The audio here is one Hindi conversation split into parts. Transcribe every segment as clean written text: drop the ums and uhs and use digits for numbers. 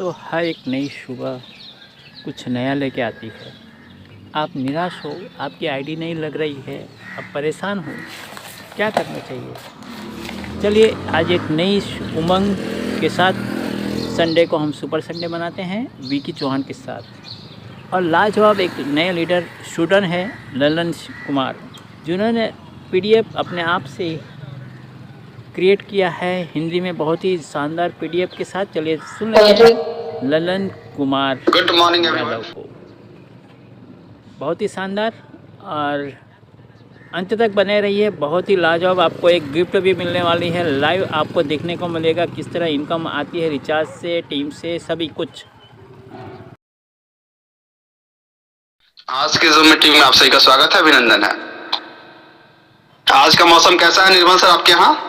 दोस्तों, हर एक नई सुबह कुछ नया लेके आती है। आप निराश हो, आपकी आईडी नहीं लग रही है, आप परेशान हो, क्या करना चाहिए? चलिए आज एक नई उमंग के साथ संडे को हम सुपर संडे मनाते हैं विकी चौहान के साथ। और लाजवाब एक नए लीडर स्टूडेंट है ललन कुमार, जिन्होंने पीडीएफ अपने आप से क्रिएट किया है हिंदी में, बहुत ही शानदार पीडीएफ के साथ। चलिए सुन लेते हैं ललन कुमार गुड मॉर्निंग यादव को। बहुत ही शानदार, और अंत तक बने रहिए। बहुत ही लाजवाब, आपको एक गिफ्ट भी मिलने वाली है। लाइव आपको देखने को मिलेगा किस तरह इनकम आती है रिचार्ज से, टीम से, सभी कुछ। आज की जूम मीटिंग में आप सभी का स्वागत है, अभिनंदन है। आज का मौसम कैसा है निर्मल सर आपके यहाँ?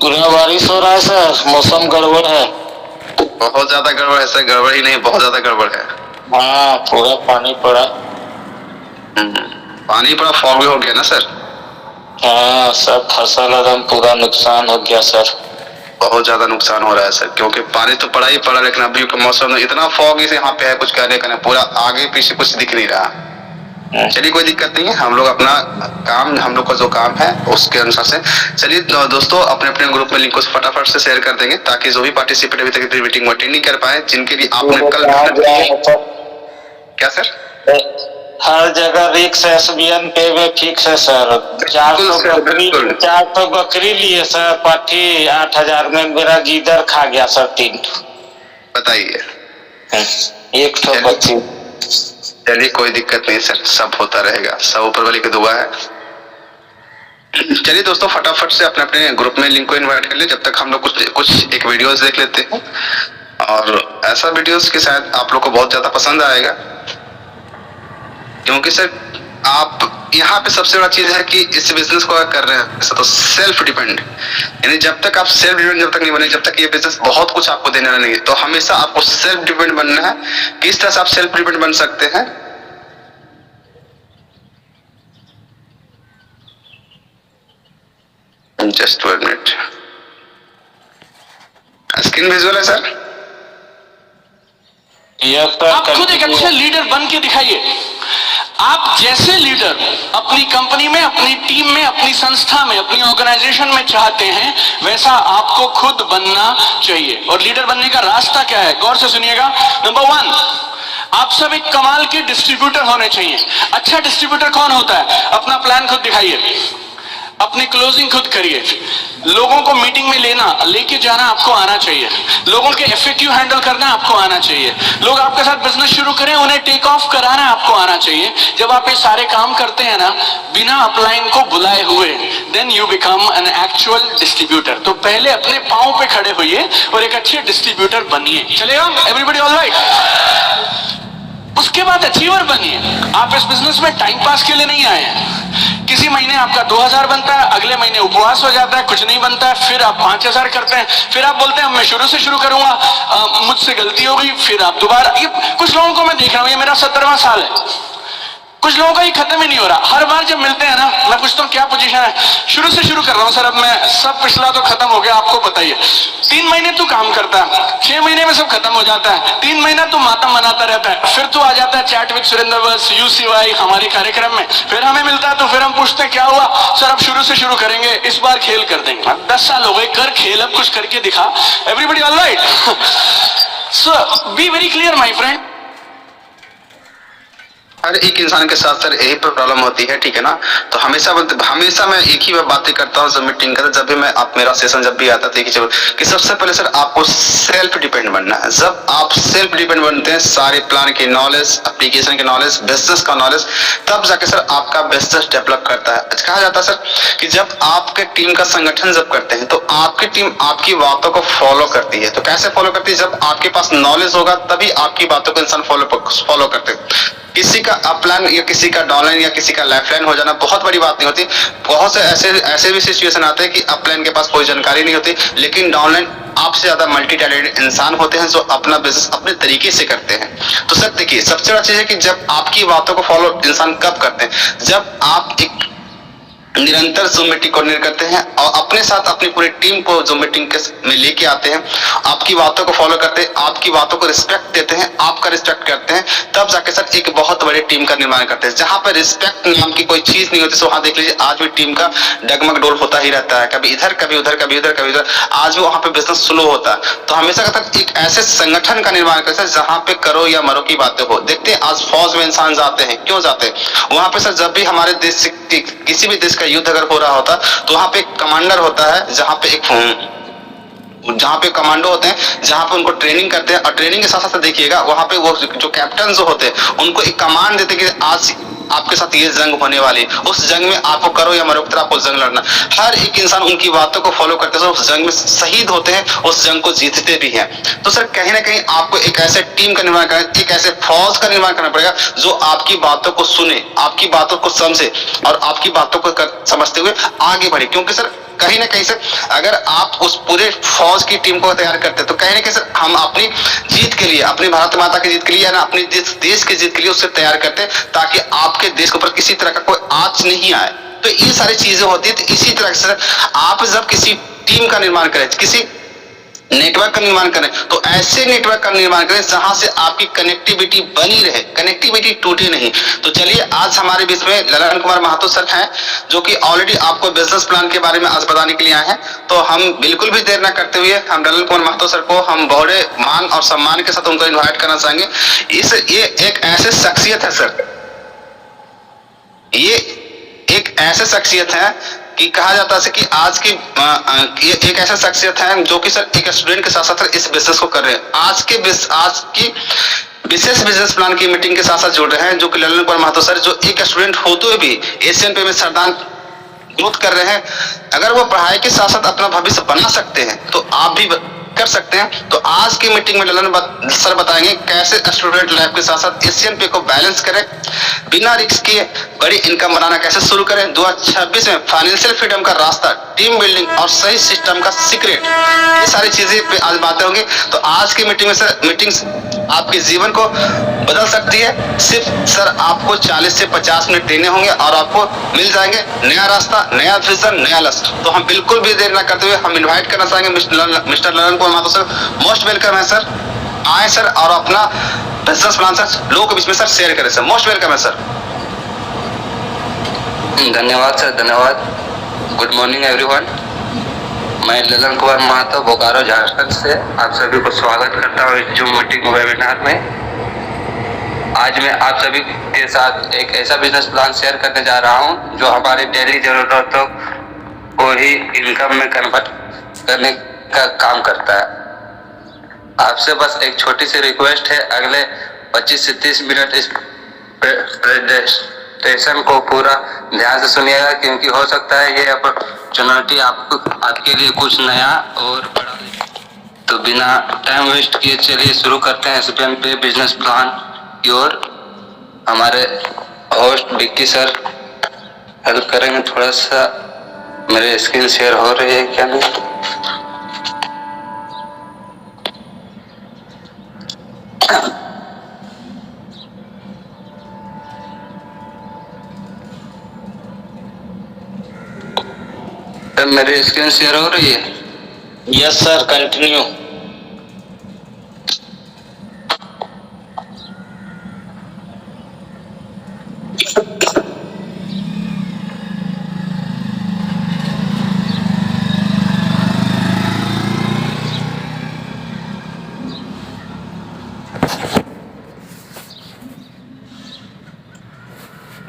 पूरा बारिश हो रहा है सर, मौसम गड़बड़ है। बहुत ज्यादा गड़बड़ है सर, गड़बड़ ही नहीं बहुत ज्यादा गड़बड़ है। हाँ, पूरा पानी पड़ा। पानी पड़ा, फॉग हो गया ना सर? हाँ, सब फसल एकदम पूरा नुकसान हो गया सर। बहुत ज्यादा नुकसान हो रहा है सर, क्योंकि पानी तो पड़ा ही पड़ा, लेकिन अभी का मौसम इतना फॉग यहाँ पे है, कुछ कहने का नहीं, पूरा आगे पीछे कुछ दिख नहीं रहा। चलिए कोई दिक्कत नहीं है, हम लोग अपना काम, हम लोग का जो काम है उसके अनुसार से चलिए। दोस्तों अपने अपने ग्रुप में लिंक को फटाफट से शेयर कर देंगे, ताकि जो भी पार्टिसिपेट अभी तक मीटिंग में अटेंड नहीं कर पाए, जिनके लिए आपने कल क्या सर? हर जगह रिक्स SBN पे में फिक्स है सर। 400 बकरी लिए सर, पाठी 8,000 में मेरा गीदर खा गया सर 3। बताइए, एक तो बच्ची। चलिए कोई दिक्कत नहीं सर, सब होता रहेगा, सब ऊपर वाले की दुआ है। चलिए दोस्तों फटाफट से अपने अपने ग्रुप में लिंक को इनवाइट कर ले, जब तक हम लोग कुछ एक वीडियोस देख लेते हैं। और ऐसा वीडियोस के शायद आप लोग को बहुत ज्यादा पसंद आएगा, क्योंकि सर आप यहाँ पे सबसे बड़ा चीज है कि इस बिजनेस को अगर कर रहे हैं तो सेल्फ डिपेंड, यानी जब तक आप सेल्फ डिपेंड जब तक नहीं बने, जब तक ये बिजनेस बहुत कुछ आपको देने वाला नहीं है, तो हमेशा आपको सेल्फ डिपेंड बनना है। किस तरह से आप सेल्फ डिपेंड बन सकते हैं? जस्ट 1 मिनट, स्क्रीन विजुअल है सर? आप खुद एक अच्छे लीडर बन के दिखाइए। आप जैसे लीडर अपनी कंपनी में, अपनी टीम में, अपनी संस्था में, अपनी ऑर्गेनाइजेशन में चाहते हैं, वैसा आपको खुद बनना चाहिए। और लीडर बनने का रास्ता क्या है, गौर से सुनिएगा। नंबर 1, आप सब एक कमाल के डिस्ट्रीब्यूटर होने चाहिए। अच्छा डिस्ट्रीब्यूटर कौन होता है? अपना प्लान खुद दिखाइए, अपनी क्लोजिंग खुद करिए, लोगों को मीटिंग में लेके जाना आपको आना चाहिए, लोगों के FAQ हैंडल करना आपको आना चाहिए, लोग आपके साथ बिजनेस शुरू करें उन्हें टेक ऑफ कराना आपको आना चाहिए। जब आप ये सारे काम करते हैं ना बिना अपलाइन को बुलाए हुए, then you become an actual distributor. तो पहले अपने पांव पे खड़े होइए और एक अच्छे डिस्ट्रीब्यूटर बनिए। चलेगा? Everybody alright? उसके बाद अचीवर बनिए। आप इस बिजनेस में टाइम पास के लिए नहीं आए हैं। किसी महीने आपका 2,000 बनता है, अगले महीने उपवास हो जाता है, कुछ नहीं बनता है, फिर आप 5,000 करते हैं, फिर आप बोलते हैं मैं शुरू से शुरू करूंगा, मुझसे गलती हो गई, फिर आप दोबारा। ये कुछ लोगों को मैं देख रहा हूं, ये मेरा 17वां साल है, कुछ लोगों का ये खत्म ही नहीं हो रहा। हर बार जब मिलते हैं ना, मैं पूछता हूँ क्या पोजीशन है, शुरू से शुरू कर रहा हूँ सर, अब मैं सब पिछला तो खत्म हो गया, आपको बताइए। 3 महीने तू काम करता है, 6 महीने में सब खत्म हो जाता है, 3 महीना तू मातम मनाता रहता है, फिर तू आ जाता है चैट विद सुरेंद्र बस UCY हमारे कार्यक्रम में, फिर हमें मिलता है तो फिर हम पूछते हैं क्या हुआ सर, अब शुरू से शुरू करेंगे, इस बार खेल कर देंगे। 10 साल हो गए, कर खेल, अब कुछ करके दिखा। Everybody alright? So be very clear my friend. हर एक इंसान के साथ सर यही प्रॉब्लम होती है, ठीक है ना? तो हमेशा मैं एक ही बातें करता हूँ जब मीटिंग करता, जब भी मैं आप मेरा सेशन जब भी आता था कि सबसे पहले सर आपको सेल्फ डिपेंड बनना है। जब आप सेल्फ डिपेंड बनते हैं, सारे प्लान की नॉलेज, एप्लीकेशन की नॉलेज, बिजनेस का नॉलेज, तब जाके सर आपका बिजनेस डेवलप करता है। कहा जाता है सर कि जब आपके टीम का संगठन जब करते हैं तो आपकी टीम आपकी बातों को फॉलो करती है। तो कैसे फॉलो करती है? जब आपके पास नॉलेज होगा तभी आपकी बातों को इंसान फॉलो करते हैं। किसी का अपलाइन या किसी का डाउनलाइन या किसी का लाइफलाइन हो जाना बहुत बड़ी बात नहीं होती। बहुत से ऐसे भी सिचुएशन आते हैं कि अपलाइन के पास कोई जानकारी नहीं होती, लेकिन डाउनलाइन आपसे ज्यादा मल्टी टैलेंटेड इंसान होते हैं जो अपना बिजनेस अपने तरीके से करते हैं। तो सर देखिए, सबसे बड़ा चीज है कि जब आपकी बातों को फॉलो इंसान कब करते हैं, जब आप एक निरंतर जूम मीटिंग कोऑर्डिनेट करते हैं और अपने साथ अपनी पूरी टीम को जूम मीटिंग में लेके आते हैं, आपकी बातों को फॉलो करते हैं, आपकी बातों को रिस्पेक्ट देते हैं, आपका रिस्पेक्ट करते हैं, तब जाके सर एक बहुत बड़ी टीम का निर्माण करते हैं। जहां पर रिस्पेक्ट नाम की कोई चीज नहीं होती, वहां देख लीजिए आज भी टीम का डगमग डोल होता ही रहता है, कभी इधर कभी उधर, कभी उधर कभी उधर, आज भी वहां पे बिजनेस स्लो होता है। तो हमेशा कहता है एक ऐसे संगठन का निर्माण करते हैं जहां पे करो या मरो की बातें हो। देखते हैं आज फौज में इंसान जाते हैं, क्यों जाते हैं वहां पे सर? जब भी हमारे देश से किसी भी देश का युद्ध अगर हो रहा होता तो वहां पे एक कमांडर होता है, जहां पे कमांडो होते हैं, जहां पे उनको ट्रेनिंग करते हैं, और ट्रेनिंग के साथ साथ देखिएगा वहां पे वो जो कैप्टन जो होते हैं उनको एक कमांड देते हैं कि आज आपके साथ ये जंग होने वाली है, उस जंग में आपको करो या मरो की तरह आपको जंग लड़ना। हर एक इंसान उनकी बातों को फॉलो करते हैं, उस जंग में शहीद होते हैं, उस जंग को जीतते भी हैं। तो सर कहीं ना कहीं आपको एक ऐसे टीम का निर्माण करना, एक ऐसे फौज का निर्माण करना पड़ेगा जो आपकी बातों को सुने, आपकी बातों को समझे और आपकी बातों को समझते हुए आगे बढ़े। क्योंकि सर कहीं ना कहीं से अगर आप उस पूरे फौज की टीम को तैयार करते हैं तो कहीं ना कहीं सर हम अपनी जीत के लिए, अपनी भारत माता की जीत के लिए या ना अपने देश की जीत के लिए उससे तैयार करते हैं, ताकि आपके देश के ऊपर किसी तरह का कोई आंच नहीं आए। तो ये सारी चीजें होती है। तो इसी तरह से आप जब किसी टीम का निर्माण करें, किसी नेटवर्क का निर्माण करें, तो ऐसे नेटवर्क का निर्माण करें जहां से आपकी कनेक्टिविटी बनी रहे, कनेक्टिविटी टूटे नहीं। तो चलिए आज हमारे बीच में ललन कुमार महतो सर हैं, जो कि ऑलरेडी आपको बिजनेस प्लान के बारे में आज बताने के लिए आए हैं। तो हम बिल्कुल भी देर न करते हुए हम ललन कुमार महतो सर को हम बड़े मान और सम्मान के साथ उनको इन्वाइट करना चाहेंगे। ये एक ऐसे शख्सियत है सर, ये एक ऐसे शख्सियत है कि कहा जाता है कि आज की ये एक ऐसा शख्सियत है जो कि सर एक स्टूडेंट के साथ साथ इस बिजनेस को कर रहे हैं। आज की विशेष बिजनेस प्लान की मीटिंग के साथ साथ जुड़ रहे हैं, जो कि ललन कुमार महतो सर, जो एक स्टूडेंट होते हुए भी एशियन पे में सरदार ग्रोथ कर रहे हैं। अगर वो पढ़ाई के साथ साथ अपना भविष्य बना सकते हैं तो आप भी कर सकते हैं। तो आज की मीटिंग में ललन सर बताएंगे कैसे स्टूडेंट लाइफ के साथ साथ एशियन पे को बैलेंस करें, बिना रिस्क किए बड़ी इनकम बनाना कैसे शुरू करें, 2026 में फाइनेंशियल फ्रीडम का रास्ता, टीम बिल्डिंग और सही सिस्टम का सीक्रेट, ये सारी चीजें पे आज बातें होंगी। तो आज की मीटिंग में सर आपके जीवन को बदल सकती है। सिर्फ सर आपको 40 से 50 मिनट देने होंगे और आपको मिल जाएंगे नया रास्ता, नया विजन, नया लक्ष्य। तो हम बिल्कुल भी देर न करते हुए हम इन्वाइट करना चाहेंगे mister Lalan Kumar Mahato sir. Most welcome है सर, आए सर और अपना बिजनेस प्लान सर लोगों के बीच में सर शेयर करें सर। मोस्ट वेलकम है सर। धन्यवाद सर, धन्यवाद। Good morning everyone. मैं ललन कुमार महतो बोकारो झारखंड से आप सभी को स्वागत करता हूँ इस जूम मीटिंग वेबिनार में। आज मैं आप सभी के साथ एक ऐसा बिजनेस प्लान शेयर करने जा रहा हूँ जो हमारी डेली जरूरतों को ही इनकम में कन्वर्ट करने का काम करता है। आपसे बस एक छोटी सी रिक्वेस्ट है, अगले 25 से 30 मिनट इस प्रेजेंटेशन को पूरा ध्यान से सुनिएगा, क्योंकि हो सकता है ये अपॉर्चुनिटी आपके लिए कुछ नया और बड़ा। तो बिना टाइम वेस्ट किए चलिए शुरू करते हैं एसबीएन पे बिजनेस प्लान की ओर। हमारे होस्ट विक्की सर हेल्प करेंगे थोड़ा सा। मेरे स्क्रीन शेयर हो रही है क्या? नहीं। मेरी स्क्रीन शेयर हो रही है? Yes sir, continue.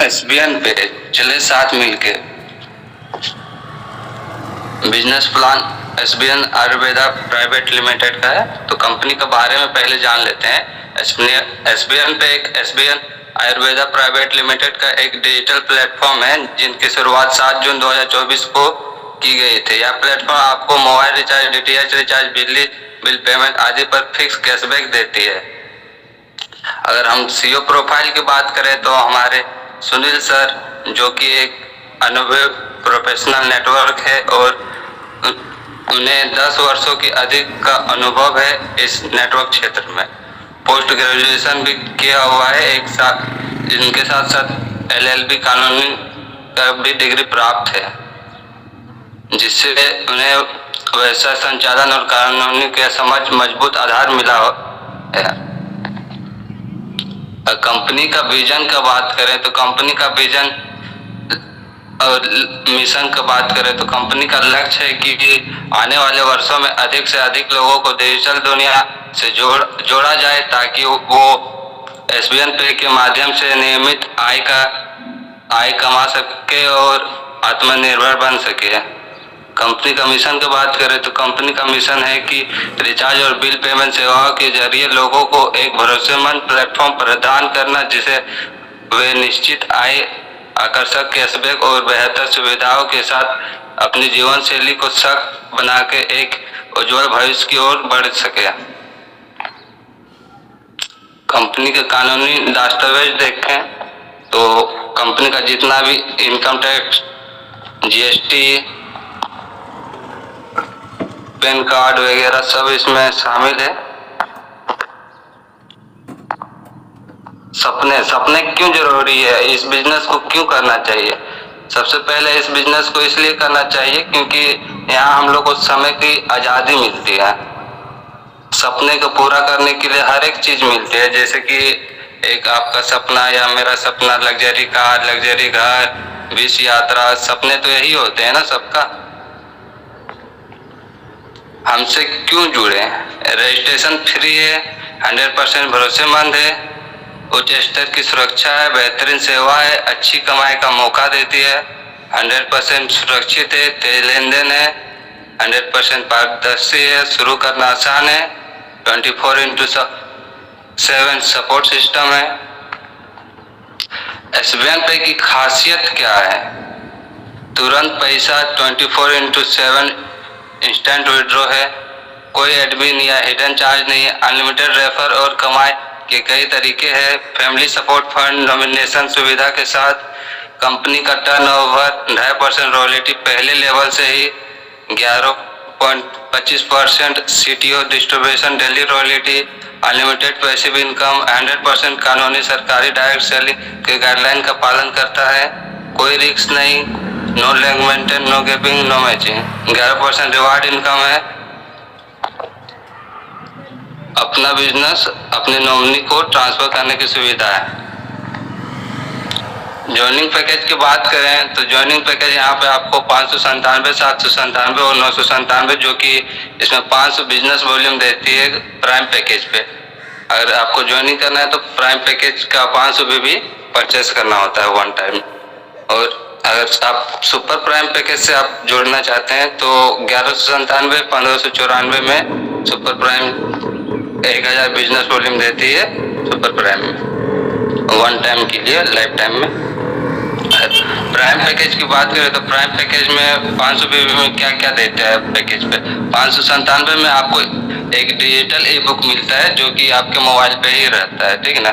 एसबीएन पे चले साथ मिलके। Business plan SBN Ayurveda private limited का है। तो कंपनी के बारे में पहले जान लेते हैं। एसबीएन पे एक एसबीएन आयुर्वेदा प्राइवेट लिमिटेड का एक डिजिटल प्लेटफॉर्म है, जिनकी शुरुआत 7 जून 2024 को की गई थी। यह प्लेटफॉर्म आपको मोबाइल रिचार्ज, डीटीएच रिचार्ज, बिजली बिल पेमेंट आदि पर फिक्स कैशबैक देती है। अगर हम सीईओ प्रोफाइल की बात करें तो हमारे सुनील सर, जो कि एक अनुभवी प्रोफेशनल नेटवर्क है और उन्हें 10 वर्षों की अधिक का अनुभव है इस नेटवर्क क्षेत्र में। पोस्ट ग्रेजुएशन भी किया हुआ है एक साथ, जिनके साथ साथ LLB का भी डिग्री प्राप्त है, जिससे उन्हें व्यवसाय संचालन और कानूनी के समझ मजबूत आधार मिला है। कंपनी का विजन का बात करें तो कंपनी का विजन और मिशन का बात करें तो कंपनी का लक्ष्य है कि आने वाले वर्षों में अधिक से अधिक लोगों को डिजिटल दुनिया से जोड़ा जाए, ताकि वो एसबीएन पे के माध्यम से नियमित आय कमा सके और आत्मनिर्भर बन सके। कंपनी का मिशन की बात करें तो कंपनी का मिशन है कि रिचार्ज और बिल पेमेंट सेवाओं के जरिए लोगों को एक भरोसेमंद प्लेटफॉर्म प्रदान करना, जिसे वे निश्चित आय, आकर्षक कैशबैक और बेहतर सुविधाओं के साथ अपनी जीवन शैली को सशक्त बना के एक उज्जवल भविष्य की ओर बढ़ सके। कंपनी के कानूनी दस्तावेज देखें तो कंपनी का जितना भी income tax, GST, pan card वगैरह सब इसमें शामिल है। सपने क्यों जरूरी है, इस बिजनेस को क्यों करना चाहिए? सबसे पहले इस बिजनेस को इसलिए करना चाहिए क्योंकि यहाँ हम लोग को समय की आज़ादी मिलती है। सपने को पूरा करने के लिए हर एक चीज मिलती है, जैसे कि एक आपका सपना या मेरा सपना, लग्जरी कार, लग्जरी घर, विदेश यात्रा, सपने तो यही होते हैं ना सबका। हमसे क्यों जुड़े? रजिस्ट्रेशन फ्री है, 100% भरोसेमंद है, उच्च स्तर की सुरक्षा है, बेहतरीन सेवा है, अच्छी कमाई का मौका देती है, 100% सुरक्षित है, तेज लेन देन है, 100% पारदर्शी है, शुरू करना आसान है, 24/7 सपोर्ट सिस्टम है। एसबीएन पे की खासियत क्या है? तुरंत पैसा, 24/7 इंस्टेंट विड्रॉ है, कोई एडमिन या हिडन चार्ज नहीं है, अनलिमिटेड रेफर और कमाई के कई तरीके हैं, फैमिली सपोर्ट फंड, नॉमिनेशन सुविधा के साथ कंपनी का टर्नओवर 2.5% रॉयल्टी पहले लेवल से ही 11.25% CTO distribution daily royalty, unlimited passive income, 100% कानूनी सरकारी डायरेक्ट सेलिंग के गाइडलाइन का पालन करता है, कोई रिस्क नहीं, no leg maintain, no gapping, no matching, 11% reward income है। अपना बिजनेस अपने नॉमिनी को ट्रांसफर करने की सुविधा है। ज्वाइनिंग पैकेज की बात करें तो ज्वाइनिंग पैकेज यहाँ पे आपको 597, 797 और 997, जो कि इसमें 500 बिजनेस वॉल्यूम देती है प्राइम पैकेज पे। अगर आपको ज्वाइनिंग करना है तो प्राइम पैकेज का 500 भी परचेस करना होता है वन टाइम। और अगर आप सुपर प्राइम पैकेज से आप जोड़ना चाहते हैं तो 1197, 1594 में सुपर प्राइम 1000 बिजनेस वॉल्यूम देती है सुपर प्राइम में, वन टाइम के लिए, लाइफ टाइम में। प्राइम पैकेज की बात करें तो प्राइम पैकेज में 500 बीबी में क्या क्या देते हैं पैकेज पे? 597 में आपको एक डिजिटल ई बुक मिलता है जो कि आपके मोबाइल पे ही रहता है, ठीक है ना।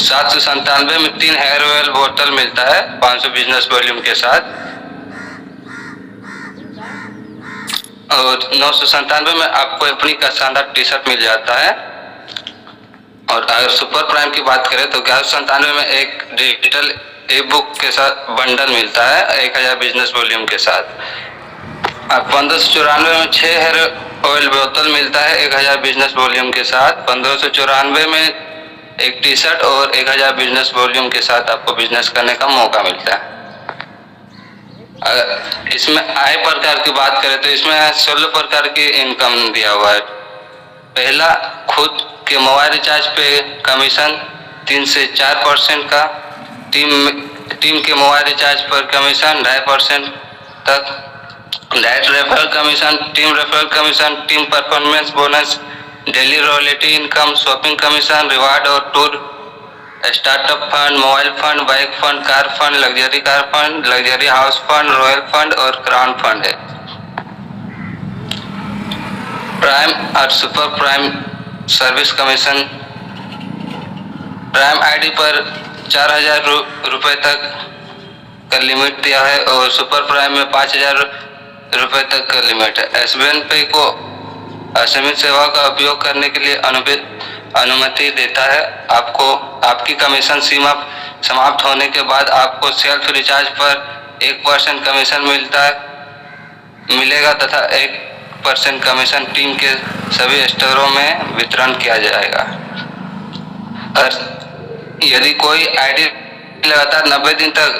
797 में 3 हेयर ऑयल बोतल मिलता है 500 बिजनेस वॉल्यूम के साथ। और 997 में आपको अपनी का शानदार टी शर्ट मिल जाता है। और अगर सुपर प्राइम की बात करें तो 1197 में एक डिजिटल ई बुक के साथ बंडल मिलता है 1000 बिजनेस वॉल्यूम के साथ। 1594 में 6 हेयर ऑयल बोतल मिलता है 1000 बिजनेस वॉल्यूम के साथ। 1594 में एक टी शर्ट और 1000 बिजनेस वॉल्यूम के साथ आपको बिजनेस करने का मौका मिलता है। इसमें आय प्रकार की बात करें तो इसमें 16 प्रकार की इनकम दिया हुआ है। पहला, खुद के मोबाइल रिचार्ज पे कमीशन 3 से 4% का, टीम के मोबाइल रिचार्ज पर कमीशन 2.5% तक, direct referral commission, team referral commission, team performance bonus, daily royalty income, shopping commission, reward और tour, startup fund, mobile fund, bike fund, car fund, luxury car fund, luxury house fund, royal fund और क्राउन फंड है। प्राइम और super prime service commission, prime ID पर 4000 रुपये तक का लिमिट दिया है और सुपर प्राइम में 5000 रुपये तक का लिमिट है। एसबीएन पे को असीमित सेवा का उपयोग करने के लिए अनुमति देता है। आपको आपकी कमीशन सीमा समाप्त होने के बाद आपको सेल्फ रिचार्ज पर 1% कमीशन मिलेगा तथा 1% कमीशन टीम के सभी स्टोरों में वितरण किया जाएगा। और यदि कोई आईडी लगातार 90 दिन तक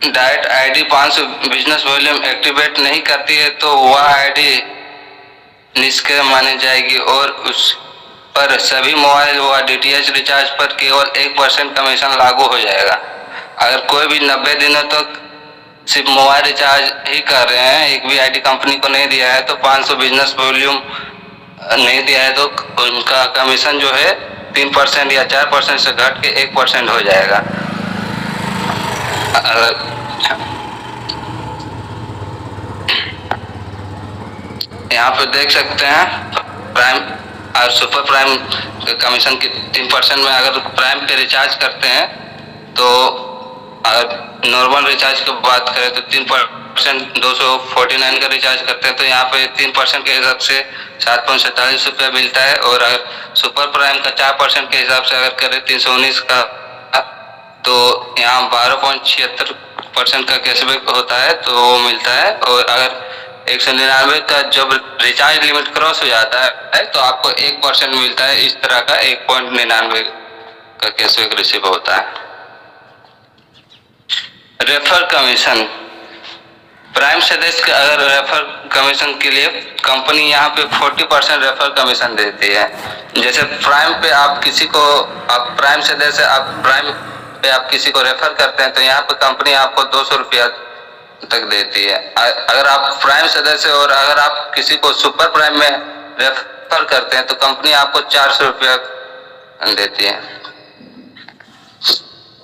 direct ID 500 business volume activate नहीं करती है तो वह आईडी निष्क्रिय मानी जाएगी और उस पर सभी मोबाइल व डीटीएच रिचार्ज पर केवल 1% कमीशन लागू हो जाएगा। अगर कोई भी 90 दिनों तक सिर्फ मोबाइल रिचार्ज ही कर रहे हैं, एक भी आईडी कंपनी को नहीं दिया है, तो 500 बिजनेस वॉल्यूम नहीं दिया है, तो उनका कमीशन जो है 3% या 4% से घट के 1% हो जाएगा। यहाँ पे देख सकते हैं प्राइम और सुपर प्राइम कमीशन की 3% में अगर प्राइम पे रिचार्ज करते हैं तो अगर नॉर्मल रिचार्ज की बात करें तो 3% 249 का रिचार्ज करते हैं तो यहाँ पे 3% के हिसाब से 7.47 रुपया मिलता है। और अगर सुपर प्राइम का 4% के हिसाब से अगर करें 319 का तो यहाँ 12.76% का कैशबैक होता है तो वो मिलता है। और अगर 199 का जब रिचार्ज लिमिट क्रॉस हो जाता है तो आपको 1% मिलता है। इस तरह का 1.99 का कैशबैक रिसीव होता है। रेफर कमीशन, प्राइम सदस्य के अगर रेफर कमीशन के लिए कंपनी यहाँ पे 40% रेफर कमीशन देती है। जैसे प्राइम पे आप किसी को, आप प्राइम सदस्य, आप प्राइम पे आप किसी को रेफर करते हैं तो यहाँ पे कंपनी आपको 200 रुपया तक देती है। अगर आप प्राइम सदस्य और अगर आप किसी को सुपर प्राइम में रेफर करते हैं तो कंपनी आपको 400 रुपया देती है।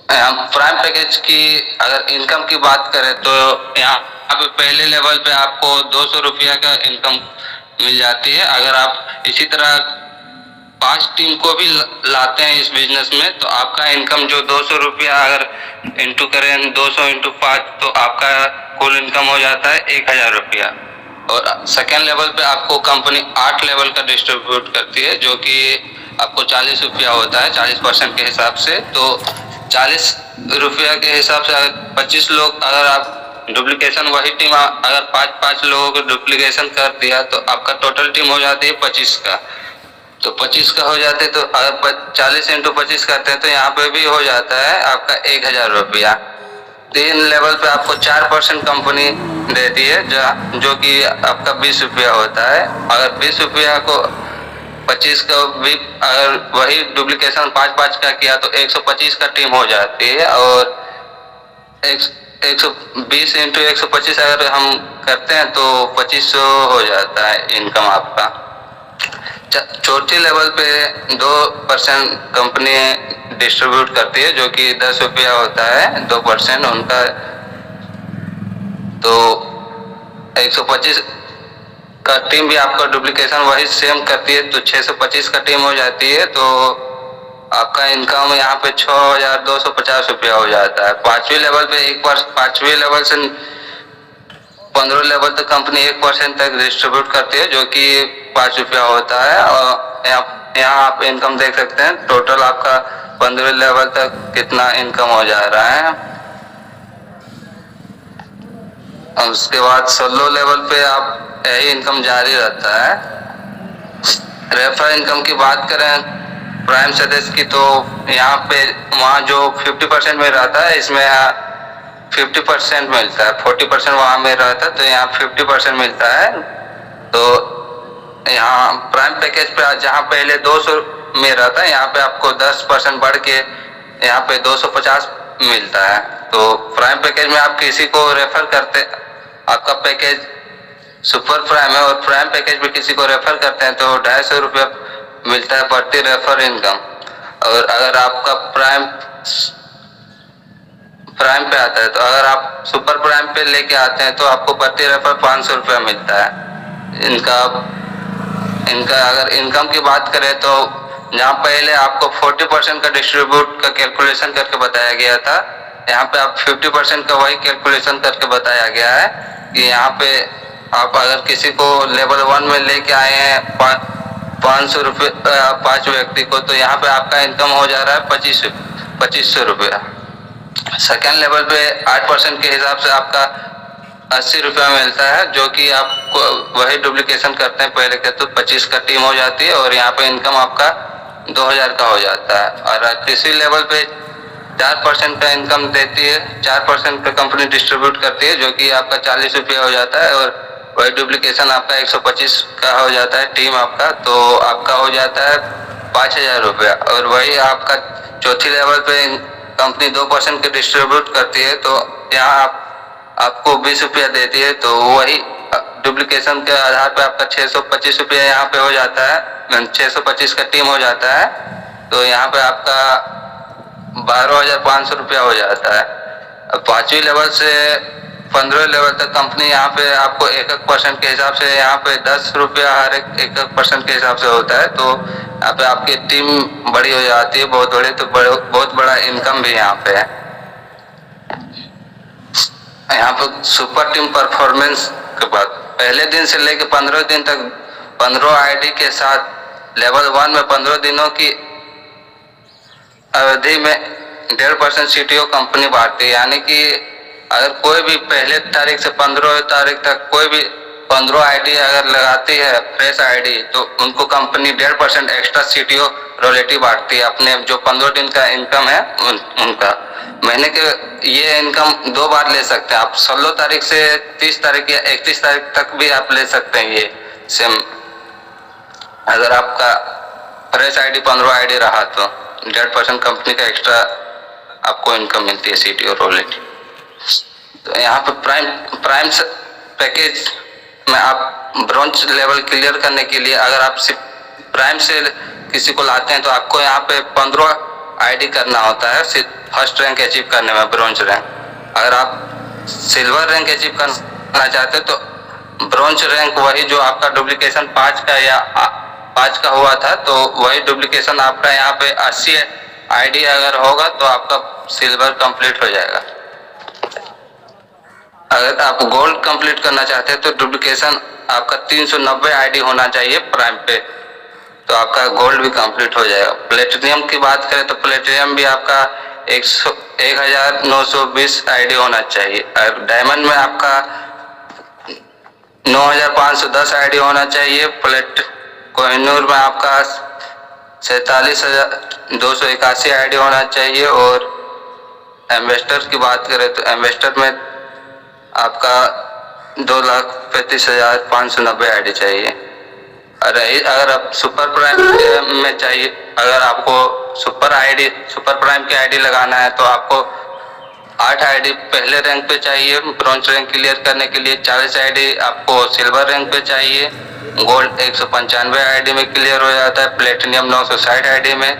प्राइम पैकेज की अगर इनकम की बात करें तो यहाँ पे पहले लेवल पे आपको 200 रुपया का इनकम मिल जाती है। अगर आप इसी तरह 5 टीम को भी लाते हैं इस बिजनेस में तो आपका इनकम जो 200 रुपया अगर इंटू करें 200 इंटू 5 तो आपका कुल इनकम हो जाता है 1000 रुपया। और सेकेंड लेवल पे आपको कंपनी 8 लेवल का डिस्ट्रीब्यूट करती है जो कि आपको 40 रुपया होता है 40% के हिसाब से। तो 40 रुपया के हिसाब से अगर 25 लोग, अगर आप डुप्लीकेशन वही टीम अगर 5-5 लोगों को डुप्लीकेशन कर दिया तो आपका टोटल टीम हो जाती है 25 का। तो 25 का हो जाते तो अगर 40 इंटू 25 करते हैं तो यहाँ पे भी हो जाता है आपका 1000 रुपया। 3 लेवल पे आपको 4% कंपनी देती है जो कि आपका 20 रुपया होता है। अगर 20 रुपया को 25 का भी अगर वही डुप्लीकेशन 5-5 का किया तो 125 का टीम हो जाती है। और 120 इंटू 125 अगर हम करते हैं तो 2500 हो जाता है इनकम आपका। चौथी लेवल पे 2% कंपनी डिस्ट्रीब्यूट करती है जो कि 10 रुपया होता है 2% उनका। तो 125 का टीम भी आपका डुप्लीकेशन वही सेम करती है तो 625 का टीम हो जाती है। तो आपका इनकम यहाँ पे 6250 रुपया हो जाता है। 5वीं लेवल पे 5वीं लेवल से 15 लेवल तक कंपनी 1% तक डिस्ट्रीब्यूट करती है जो कि 5 रुपया होता है। और यहाँ आप इनकम देख सकते हैं टोटल आपका 15 लेवल तक कितना इनकम हो जा रहा है। और उसके बाद 16 लेवल पे आप यही इनकम जारी रहता है। रेफर इनकम की बात करें प्राइम सदस्य की तो यहाँ पे वहाँ जो 50% में रहता है इसमें 50% मिलता है, 40% वहाँ में रहता है तो यहाँ 50% मिलता है। तो यहाँ प्राइम पैकेज पे जहाँ पहले 200 में रहता है यहाँ पे आपको 10% बढ़ के यहाँ पे 250 मिलता है। तो प्राइम पैकेज में आप किसी को रेफर करते, आपका पैकेज सुपर प्राइम है और प्राइम पैकेज में किसी को रेफर करते हैं तो 250 रुपया मिलता है प्रति रेफर इनकम। और अगर आपका प्राइम पे आता है तो अगर आप सुपर प्राइम पे लेके आते हैं तो आपको प्रति रेफर 500 रुपया मिलता है। इनका अगर इनकम की बात करें तो जहाँ पहले आपको 40% का डिस्ट्रीब्यूट का कैलकुलेशन करके बताया गया था यहाँ पे आप 50% का वही कैलकुलेशन करके बताया गया है कि यहाँ पे आप अगर किसी को लेवल 1 में लेके आए हैं 500 रुपये 5 व्यक्ति को तो यहाँ पे आपका इनकम हो जा रहा है 2500 रुपया। सेकेंड लेवल पे 8% के हिसाब से आपका 80 रुपया मिलता है, जो कि आपको वही डुप्लीकेशन करते हैं पहले के, तो 25 का टीम हो जाती है और यहाँ पे इनकम आपका 2000 का हो जाता है। और तीसरी लेवल पे 4% का इनकम देती है, 4% पे कंपनी डिस्ट्रीब्यूट करती है, जो कि आपका 40 रुपया हो जाता है और वही डुप्लीकेशन आपका 125 का हो जाता है टीम आपका, तो आपका हो जाता है 5000 रुपया। और वही आपका चौथी लेवल पे कंपनी 2% के डिस्ट्रीब्यूट करती है, तो यहाँ आपको 20 रुपया देती है, तो वही डुप्लीकेशन के आधार पे आपका 625 रुपया यहाँ पे हो जाता है, 625 का टीम हो जाता है, तो यहाँ पे आपका 12,500 रुपया हो जाता है। अब 5वीं लेवल से 15वें लेवल तक कंपनी यहाँ पे आपको 1% के हिसाब से यहाँ पे 10 रुपया हर 1% के हिसाब से होता है, तो यहाँ पे आपकी टीम बड़ी हो जाती है, बहुत बड़ी, तो बहुत बड़ा इनकम भी यहाँ पे है। यहाँ पे सुपर टीम परफॉर्मेंस के बाद पहले दिन से लेकर 15 दिन तक 15 आईडी के साथ लेवल 1 में 15 दिनों की अवधि में 1.5% सीटीओ कंपनी बांटती है। यानी कि अगर कोई भी पहले तारीख से 15 तारीख तक कोई भी 15 आईडी अगर लगाती है फ्रेश आईडी, तो उनको कंपनी 1.5% एक्स्ट्रा सीटीओ रॉयल्टी बांटती है अपने जो 15 दिन का इनकम है उनका। महीने के ये इनकम 2 बार ले सकते हैं आप, 16 तारीख से 30 तारीख या 31 तारीख तक भी आप ले सकते हैं ये सेम। अगर आपका फ्रेश आईडी 15 आईडी रहा तो 1.5% कंपनी का एक्स्ट्रा आपको इनकम मिलती है सीटीओ रॉयल्टी। तो यहाँ पे प्राइम पैकेज में आप ब्रॉन्ज लेवल क्लियर करने के लिए अगर आप प्राइम से किसी को लाते हैं तो आपको यहाँ पे 15 आईडी करना होता है फर्स्ट रैंक अचीव करने में, ब्रॉन्ज रैंक। अगर आप सिल्वर रैंक अचीव करना चाहते हैं तो ब्रॉन्ज रैंक वही जो आपका डुप्लीकेशन 5 का या 5 का हुआ था, तो वही डुप्लीकेशन आपका यहाँ पे 80 आईडी अगर होगा तो आपका सिल्वर कंप्लीट हो जाएगा। अगर आप गोल्ड कंप्लीट करना चाहते हैं तो डुप्लीकेशन आपका 390 आईडी होना चाहिए प्राइम पे, तो आपका गोल्ड भी कंप्लीट हो जाएगा। प्लेटिनियम की बात करें तो प्लेटिनियम भी आपका 1920 आईडी होना चाहिए। और डायमंड में आपका 9510 आईडी होना चाहिए। कोहिनूर में आपका 47,281 आईडी होना चाहिए। और एम्बेस्टर की बात करें तो एम्बेस्टर में आपका 2,35,590 आईडी चाहिए। अगर आप सुपर प्राइम में चाहिए, अगर आपको सुपर प्राइम की आईडी लगाना है तो आपको 8 आईडी पहले रैंक पे चाहिए ब्रॉन्ज रैंक क्लियर करने के लिए, 40 आईडी आपको सिल्वर रैंक पे चाहिए, गोल्ड 195 आईडी में क्लियर हो जाता है, प्लेटिनियम 960 आईडी में,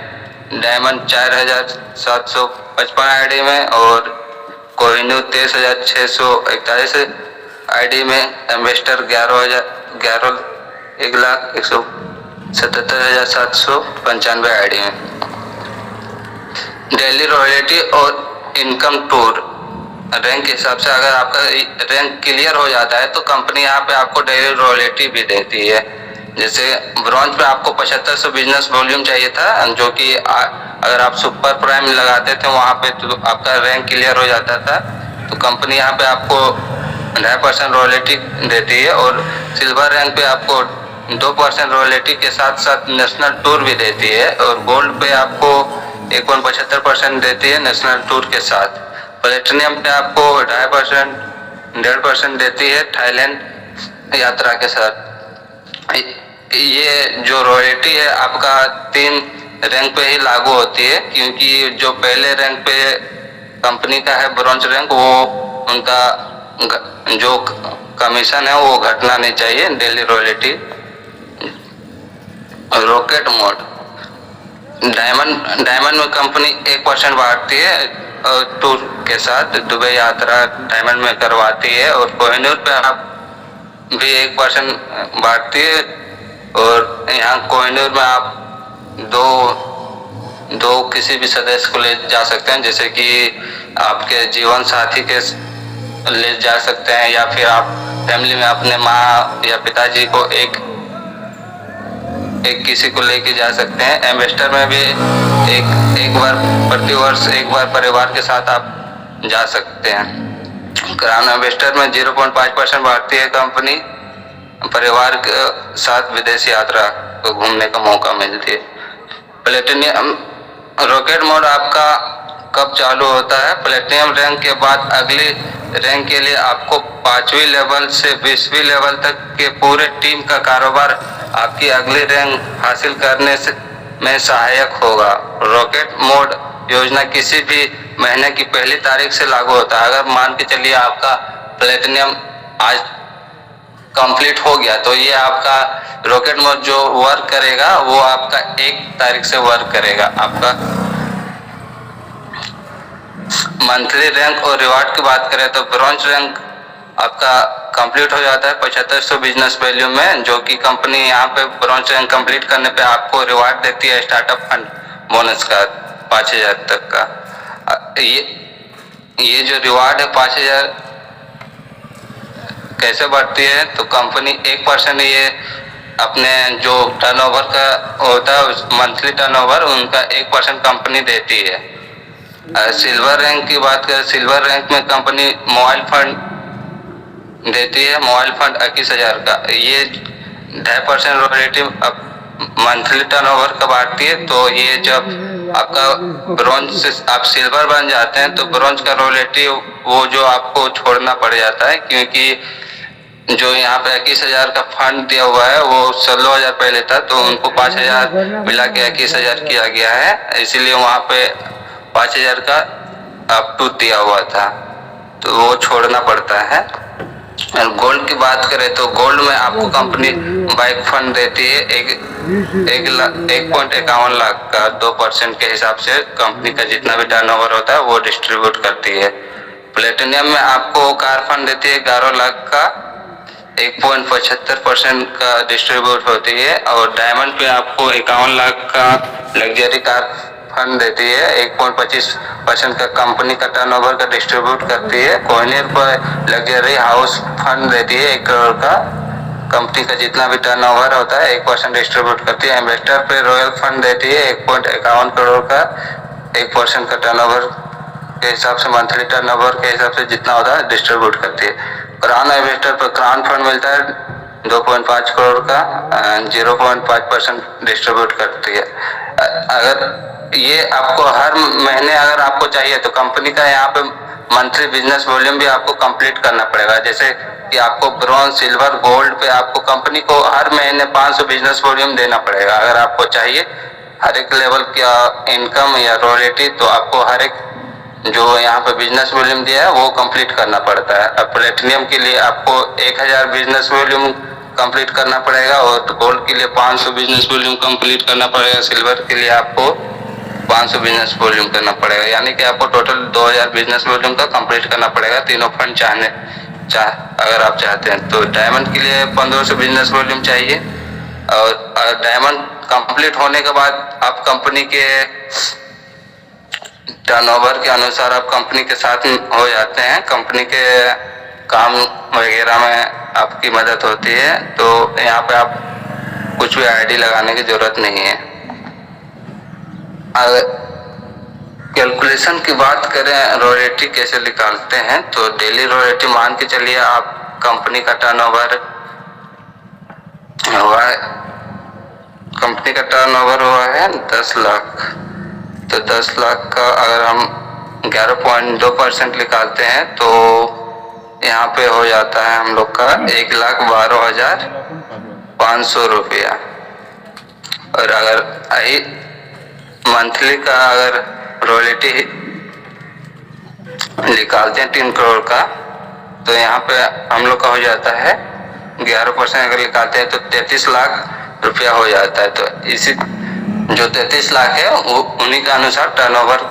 डायमंड 4,755 आईडी में और कोहिनूर 23,641 आईडी में, एम्बेस्टर 1,01,77,795 आईडी में। डेली रॉयल्टी और इनकम टूर रैंक के हिसाब से अगर आपका रैंक क्लियर हो जाता है तो कंपनी यहाँ पे आपको डेली रॉयल्टी भी देती है। जैसे ब्रॉन्ज पे आपको 7500 बिजनेस वॉल्यूम चाहिए था, जो कि अगर आप सुपर प्राइम लगाते थे वहाँ पे तो आपका रैंक क्लियर हो जाता था, तो कंपनी यहाँ पे आपको 2.5% रॉयल्टी देती है। और सिल्वर रैंक पे आपको 2% रॉयल्टी के साथ साथ नेशनल टूर भी देती है। और गोल्ड पे आपको 1.75% देती है नेशनल टूर के साथ। प्लेटिनियम पे आपको 1.5% देती है थाईलैंड यात्रा के साथ। ये जो रॉयल्टी है आपका 3 रैंक पे ही लागू होती है, क्योंकि जो पहले रैंक पे कंपनी का है ब्रॉन्ज रैंक, वो उनका जो कमीशन है वो घटना नहीं चाहिए daily royalty. Rocket mode diamond में कंपनी 1% बांटती है टूर के साथ, दुबई यात्रा डायमंड में करवाती है। और कोहिनूर पे आप भी 1% बांटती है। और यहाँ कोहिनूर में आप दो किसी भी सदस्य को ले जा सकते हैं, जैसे कि आपके जीवन साथी के ले जा सकते हैं, या फिर आप फैमिली में अपने माँ या पिताजी को एक किसी को लेके जा सकते हैं। एम्बेस्टर में भी एक बार प्रतिवर्ष एक बार परिवार के साथ आप जा सकते हैं। क्राउन इन्वेस्टर में 0.5% भारतीय कंपनी परिवार के साथ विदेश यात्रा को घूमने का मौका मिलती है। प्लेटिनियम रॉकेट मोड आपका कब चालू होता है? प्लेटिनियम रैंक के बाद अगली रैंक के लिए आपको 5वीं लेवल से 20वीं लेवल तक के पूरे टीम का कारोबार आपकी अगली रैंक हासिल करने में सहायक होगा। रॉकेट मोड योजना किसी भी महीने की पहली तारीख से लागू होता है। अगर मान के चलिए आपका प्लेटिनियम आज कंप्लीट हो गया तो ये आपका रॉकेट मोड जो वर्क करेगा वो आपका 1 तारीख से वर्क करेगा। आपका मंथली रैंक और रिवार्ड की बात करें तो ब्रॉन्ज रैंक आपका कंप्लीट हो जाता है 7500 बिजनेस वैल्यू में, जो कि कंपनी यहाँ पे ब्रॉन्ज रैंक कंप्लीट करने पे आपको रिवार्ड देती है स्टार्टअप फंड बोनस का 5000 तक का। ये जो रिवार्ड है 5000 कैसे बढ़ती है तो कंपनी 1% ये अपने जो टर्नओवर का होता है मंथली टर्नओवर उनका 1% कंपनी देती है। सिल्वर रैंक की बात करें, सिल्वर रैंक में कंपनी मोबाइल फंड देती है, मोबाइल फंड 21,000 का। ये 2.5% रॉयल्टी मंथली टर्नओवर का बांटती है। तो ये जब आपका ब्रॉन्ज से आप सिल्वर बन जाते हैं तो ब्रॉन्ज का रॉयल्टी वो जो आपको छोड़ना पड़ जाता है, क्योंकि जो यहाँ पे 21,000 का फंड दिया हुआ है वो 16,000 पहले था, तो उनको 5,000 मिला के 21,000 किया गया है, इसीलिए वहाँ पे 5,000 का अप टू दिया हुआ था, तो वो छोड़ना पड़ता है। और गोल्ड की बात करें तो गोल्ड में आपको कंपनी बाइक फंड देती है 1.51 लाख का 2% के हिसाब से कंपनी का जितना भी टर्नओवर होता है वो डिस्ट्रीब्यूट करती है। प्लेटिनियम में आपको कार फंड देती है 11 लाख का 1.75% का डिस्ट्रीब्यूट होती है। और डायमंड पे आपको 51 लाख का लग्जरी कार फंड देती है, 1.25% का कंपनी का टर्नओवर का डिस्ट्रीब्यूट करती है। कोहिनूर पर लग्जरी हाउस फंड देती है 1 करोड़ का, कंपनी का जितना भी टर्नओवर होता है 1% डिस्ट्रीब्यूट करती है। इन्वेस्टर पे रॉयल फंड देती है 1.51 करोड़ का 1% का टर्नओवर के हिसाब से मंथली टर्नओवर के हिसाब से जितना होता है डिस्ट्रीब्यूट करती है। क्राउन इन्वेस्टर पर क्राउन फंड मिलता है 2.5 करोड़ का 0.5% डिस्ट्रीब्यूट करती है। अगर ये आपको हर महीने अगर आपको चाहिए तो कंपनी का यहाँ पे मंथली बिजनेस वॉल्यूम भी आपको कंप्लीट करना पड़ेगा। जैसे कि आपको ब्रॉन्ज सिल्वर गोल्ड पे आपको कंपनी को हर महीने 500 बिजनेस वॉल्यूम देना पड़ेगा। अगर आपको चाहिए हर एक लेवल का इनकम या रॉयल्टी तो आपको हर एक जो यहाँ पे बिजनेस वॉल्यूम दिया है वो कंप्लीट करना पड़ता है। अब प्लेटिनियम के लिए आपको 1000 बिजनेस वॉल्यूम कंप्लीट करना पड़ेगा और गोल्ड के लिए 500 बिजनेस वॉल्यूम कंप्लीट करना पड़ेगा, सिल्वर के लिए आपको 500 बिजनेस वॉल्यूम करना पड़ेगा, यानी कि आपको टोटल 2000 बिजनेस वॉल्यूम का कंप्लीट करना पड़ेगा तीनों फंड अगर आप चाहते हैं। तो डायमंड के लिए 1500 बिजनेस वॉल्यूम चाहिए और डायमंड कंप्लीट होने के बाद आप कंपनी के टर्नओवर के अनुसार आप कंपनी के साथ हो जाते हैं, कंपनी के काम वगैरह में आपकी मदद होती है। तो यहाँ पे आप कुछ भी आईडी लगाने की जरूरत नहीं है। अगर कैलकुलेशन की बात करें रॉयल्टी कैसे निकालते हैं तो डेली रॉयल्टी मान के चलिए आप कंपनी का टर्नओवर हुआ है, कंपनी का टर्नओवर हुआ है 10 लाख, तो 10 लाख का अगर हम 11.2% निकालते हैं तो यहाँ पे हो जाता है हम लोग का 1,12,500 रुपया। और अगर मंथली का अगर रॉयल्टी निकालते हैं 3 करोड़ का तो यहाँ पे हम लोग का हो जाता है 11% अगर निकालते हैं तो 33 लाख रुपया हो जाता है। तो इसी जो 33 लाख है वो उन्हीं के अनुसार टर्नओवर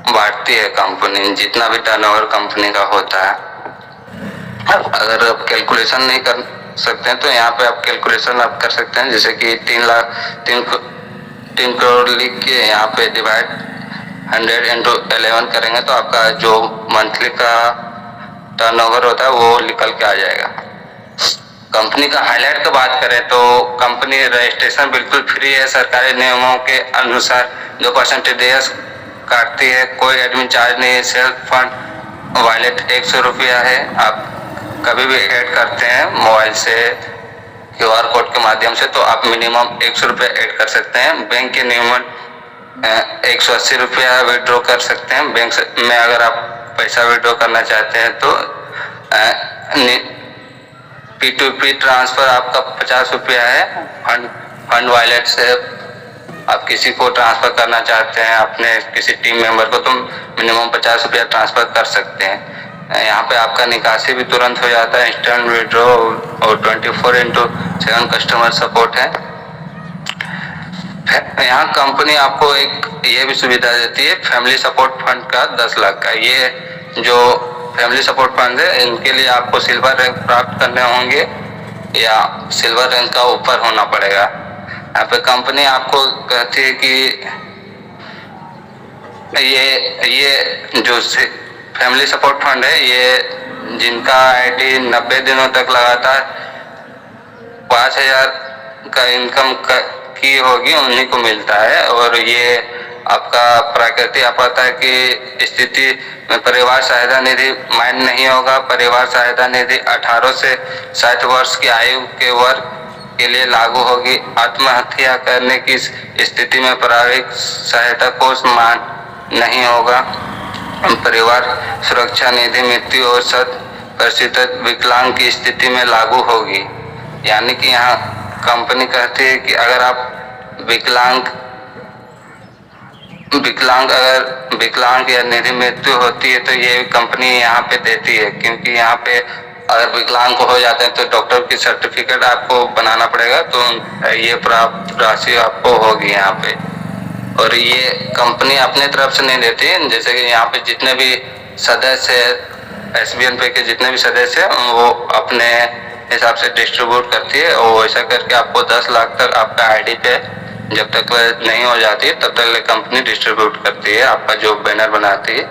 बांटती है कंपनी, जितना भी टर्नओवर कंपनी का होता है। अगर आप कैलकुलेशन नहीं कर सकते हैं तो यहाँ पे आप कैलकुलेशन आप कर सकते हैं, जैसे कि 3 करोड़ लिख के यहाँ पे डिवाइड 100 into 11 करेंगे तो आपका जो मंथली का टर्नओवर होता है वो निकल के आ जाएगा। कंपनी का हाईलाइट की बात करें तो कंपनी रजिस्ट्रेशन बिल्कुल फ्री है, सरकारी नियमों के अनुसार जो परसेंटेज काटती है, कोई एडमिन चार्ज नहीं है। सेल्फ फंड वॉलेट 100 रुपया है, आप कभी भी ऐड करते हैं मोबाइल से QR कोड के माध्यम से, तो आप मिनिमम 100 रुपया ऐड कर सकते हैं। बैंक के नियमन 180 रुपया विड्रॉ कर सकते हैं बैंक में। अगर आप पैसा विड्रॉ करना चाहते हैं तो P2P ट्रांसफर आपका 50 रुपया है। फंड वॉलेट से आप किसी को ट्रांसफर करना चाहते हैं, अपने किसी टीम मेंबर को, तो मिनिमम 50 रुपया ट्रांसफर कर सकते हैं। यहाँ पे आपका निकासी भी तुरंत हो जाता है, इंस्टेंट विड्रॉ, और 24/7 कस्टमर सपोर्ट है। यहाँ कंपनी आपको एक ये भी सुविधा देती है, फैमिली सपोर्ट फंड का 10 लाख का। ये जो फैमिली सपोर्ट फंड है, इनके लिए आपको सिल्वर रैंक प्राप्त करने होंगे या सिल्वर रैंक का ऊपर होना पड़ेगा। यहाँ पे कंपनी आपको कहती है कि ये जो फैमिली सपोर्ट फंड है, ये जिनका आईडी 90 दिनों तक लगातार 5000 का इनकम की होगी, उन्हीं को मिलता है। और ये आपका प्राकृतिक आपदा की स्थिति में परिवार सहायता निधि मान्य नहीं होगा। परिवार सहायता निधि 18 से 60 वर्ष की आयु के वर्ग के लिए लागू होगी। आत्महत्या करने की स्थिति में प्रारंभिक सहायता कोष मान्य नहीं होगा। परिवार सुरक्षा निधि मृत्यु और 100% विकलांग की स्थिति में लागू होगी। यानी कि यहाँ कंपनी कहती है कि अगर आप विकलांग या निधि मृत्यु होती है तो ये कंपनी यहाँ पे देती है, क्योंकि यहाँ पे अगर विकलांग हो जाते हैं तो डॉक्टर की सर्टिफिकेट आपको बनाना पड़ेगा, तो ये प्राप्त राशि आपको होगी यहाँ पे। और ये कंपनी अपने तरफ से नहीं देती है, जैसे कि यहाँ पे जितने भी सदस्य SBN पे के जितने भी सदस्य हैं वो अपने हिसाब से डिस्ट्रीब्यूट करती है, और ऐसा करके आपको 10 लाख तक आपका आईडी पे जब तक नहीं हो जाती है तब तक कंपनी डिस्ट्रीब्यूट करती है, आपका जो बैनर बनाती है।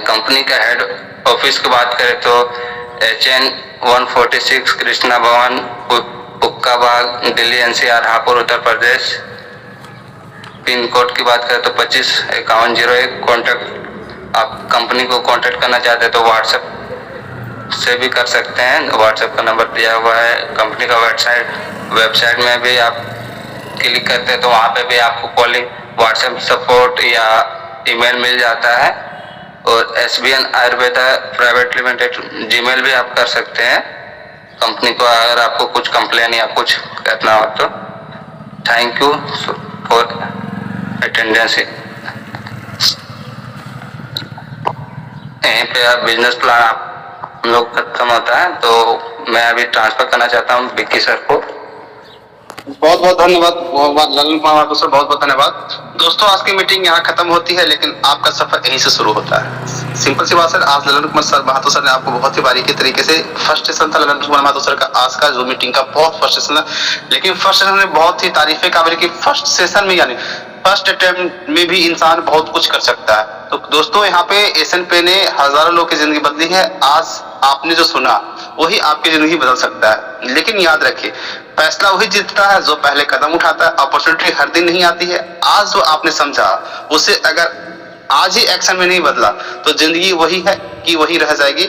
कंपनी का हेड ऑफिस की बात करें तो HN 146 कृष्णा भवन, हुक्का बाग, Delhi NCR, Hapur, Uttar Pradesh. Pin code की बात करें तो 255101। कॉन्टैक्ट, आप कंपनी को कांटेक्ट करना चाहते हैं तो व्हाट्सएप से भी कर सकते हैं, व्हाट्सएप का नंबर दिया हुआ है। कंपनी का वेबसाइट में भी आप क्लिक करते हैं तो वहाँ पे भी आपको कॉलिंग, व्हाट्सएप सपोर्ट या ईमेल मिल जाता है। और SBN Ayurveda private limited Gmail भी आप कर सकते हैं कंपनी को, अगर आपको कुछ कंप्लेन या कुछ करना हो तो। Thank you for attendance. यहीं पे आप बिजनेस प्लान आप लोग खत्म होता है, तो मैं अभी ट्रांसफर करना चाहता हूँ विक्की सर को। बहुत बहुत धन्यवाद ललन कुमार महतो सर, बहुत बहुत धन्यवाद। दोस्तों आज की मीटिंग यहाँ खत्म होती है, लेकिन आपका सफर यहीं से शुरू होता है। सिंपल सी बात सर, आज ललन कुमार महतो सर ने आपको बहुत ही बारीकी तरीके से, फर्स्ट सेशन था ललन कुमार महतो सर का आज का जो मीटिंग का, बहुत फर्स्ट सेशन है, लेकिन फर्स्ट सेशन में बहुत ही तारीफे काबिल की, फर्स्ट सेशन में यानी फर्स्ट अटेम्प्ट में भी इंसान बहुत कुछ कर सकता है। तो दोस्तों यहाँ पे एशियन पे ने हजारों लोग की जिंदगी बदली है। आज आपने जो सुना वही आपकी जिंदगी बदल सकता है, लेकिन याद रखिए फैसला वही जीतता है जो पहले कदम उठाता है। अपॉर्चुनिटी हर दिन नहीं आती है। आज जो आपने समझा उसे अगर आज ही एक्शन में नहीं बदला तो जिंदगी वही है कि वही रह जाएगी,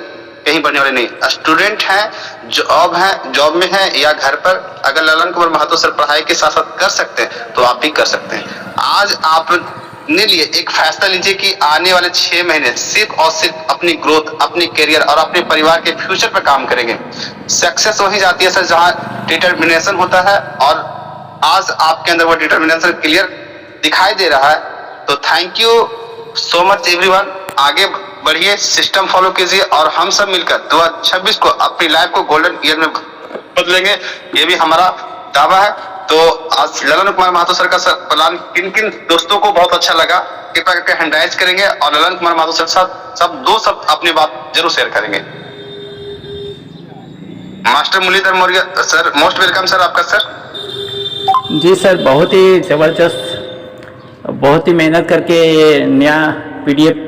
कहीं बढ़ने वाले नहीं। स्टूडेंट हैं, जॉब में है या घर पर, अगर ललन कुमार महतो सर पढ़ाई के साथ साथ कर सकते हैं तो आप भी कर सकते हैं। आज आपने लिए एक फैसला लीजिए कि आने वाले 6 महीने सिर्फ और सिर्फ अपनी ग्रोथ, अपनी करियर और अपने परिवार के फ्यूचर पर काम करेंगे। सक्सेस वही जाती है सर जहां डिटर्मिनेशन होता है, और आज आपके अंदर वो डिटर्मिनेशन क्लियर दिखाई दे रहा है। तो thank you so much everyone. आगे बढ़िए, सिस्टम फॉलो कीजिए, और हम सब मिलकर 2026 को अपनी लाइफ को गोल्डन ईयर में बदलेंगे, ये भी हमारा दावा है। तो आज ललन कुमार महतो सर का प्लान किन किन दोस्तों को बहुत अच्छा लगा, कृपया करके हैंडराइज करेंगे, और ललन कुमार महतो सर सब दो अपनी बात जरूर शेयर करेंगे। Master Muralidhar Maurya sir, most welcome sir आपका सर। जी सर, बहुत ही ज़बरदस्त, बहुत ही मेहनत करके ये नया PDF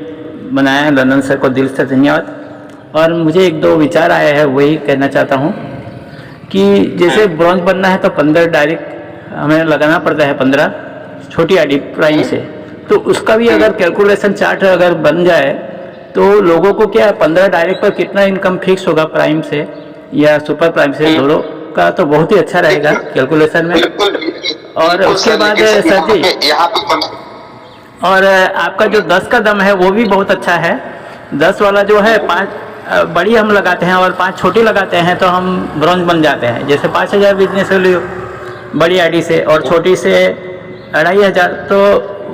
बनाया है। ललन सर को दिल से धन्यवाद। और मुझे 1-2 विचार आया है, वही कहना चाहता हूँ कि जैसे ब्रॉन्ज बनना है तो 15 डायरेक्ट हमें लगाना पड़ता है, 15 छोटी आईडी प्राइम से तो उसका भी अगर कैलकुलेशन चार्ट अगर बन जाए तो लोगों को क्या 15 डायरेक्ट पर कितना इनकम फिक्स होगा प्राइम से या सुपर प्राइम से, दोनों का तो बहुत ही अच्छा रहेगा कैलकुलेशन में। बिल्कुल और बिल्कुल उसके सर, बाद लेकिन सर जी, यहाँ पे और आपका जो 10 का दम है वो भी बहुत अच्छा है। 10 वाला जो है 5 बड़ी हम लगाते हैं और 5 छोटी लगाते हैं तो हम ब्रॉन्ज बन जाते हैं। जैसे 5000 बिजनेस वैल्यू बड़ी आईडी से और छोटी से 2500, तो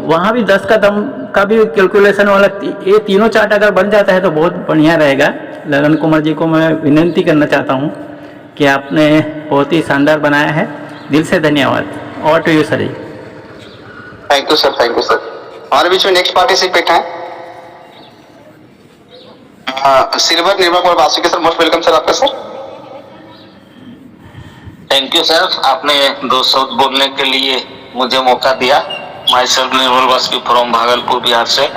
वहाँ भी 10 का दम का भी कैलकुलेशन वाला ये तीनों चार्ट अगर बन जाता है तो बहुत बढ़िया रहेगा। ललन कुमार जी को मैं विनती करना चाहता हूँ कि आपने बहुत ही शानदार बनाया है, दिल से धन्यवाद। और to you sir ji. Thank you sir, thank you sir. हमारे बीच में नेक्स्ट पार्टिसिपेट है silver Nirmal Kumar Vasuki sir, most welcome sir आपका सर। थैंक यू सर, आपने 2 शब्द बोलने के लिए मुझे मौका दिया। Myself Nirmal Vasuki from Bhagalpur Bihar से।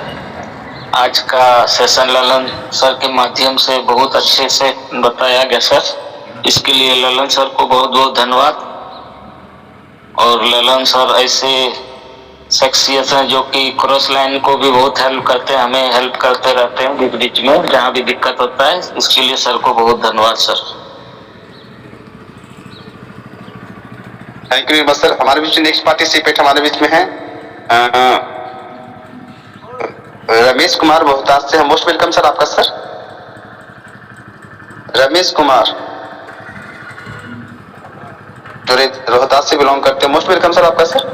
आज का सेशन ललन सर के माध्यम से बहुत अच्छे से बताया गया सर, इसके लिए ललन सर को बहुत बहुत धन्यवाद। और ललन सर ऐसे शख्सियत हैं जो कि क्रॉस लाइन को भी बहुत हेल्प करते हैं, हमें हेल्प करते रहते हैं बीच बीच में जहाँ भी दिक्कत होता है, इसके लिए सर को बहुत धन्यवाद sir. Thank you very much sir. हमारे बीच में नेक्स्ट पार्टिसिपेट हमारे बीच में है रमेश कुमार बहुताज से, मोस्ट वेलकम सर आपका सर। रमेश कुमार जो रोहतास से बिलोंग करते हैं, मोस्ट वेलकम सर आपका सर।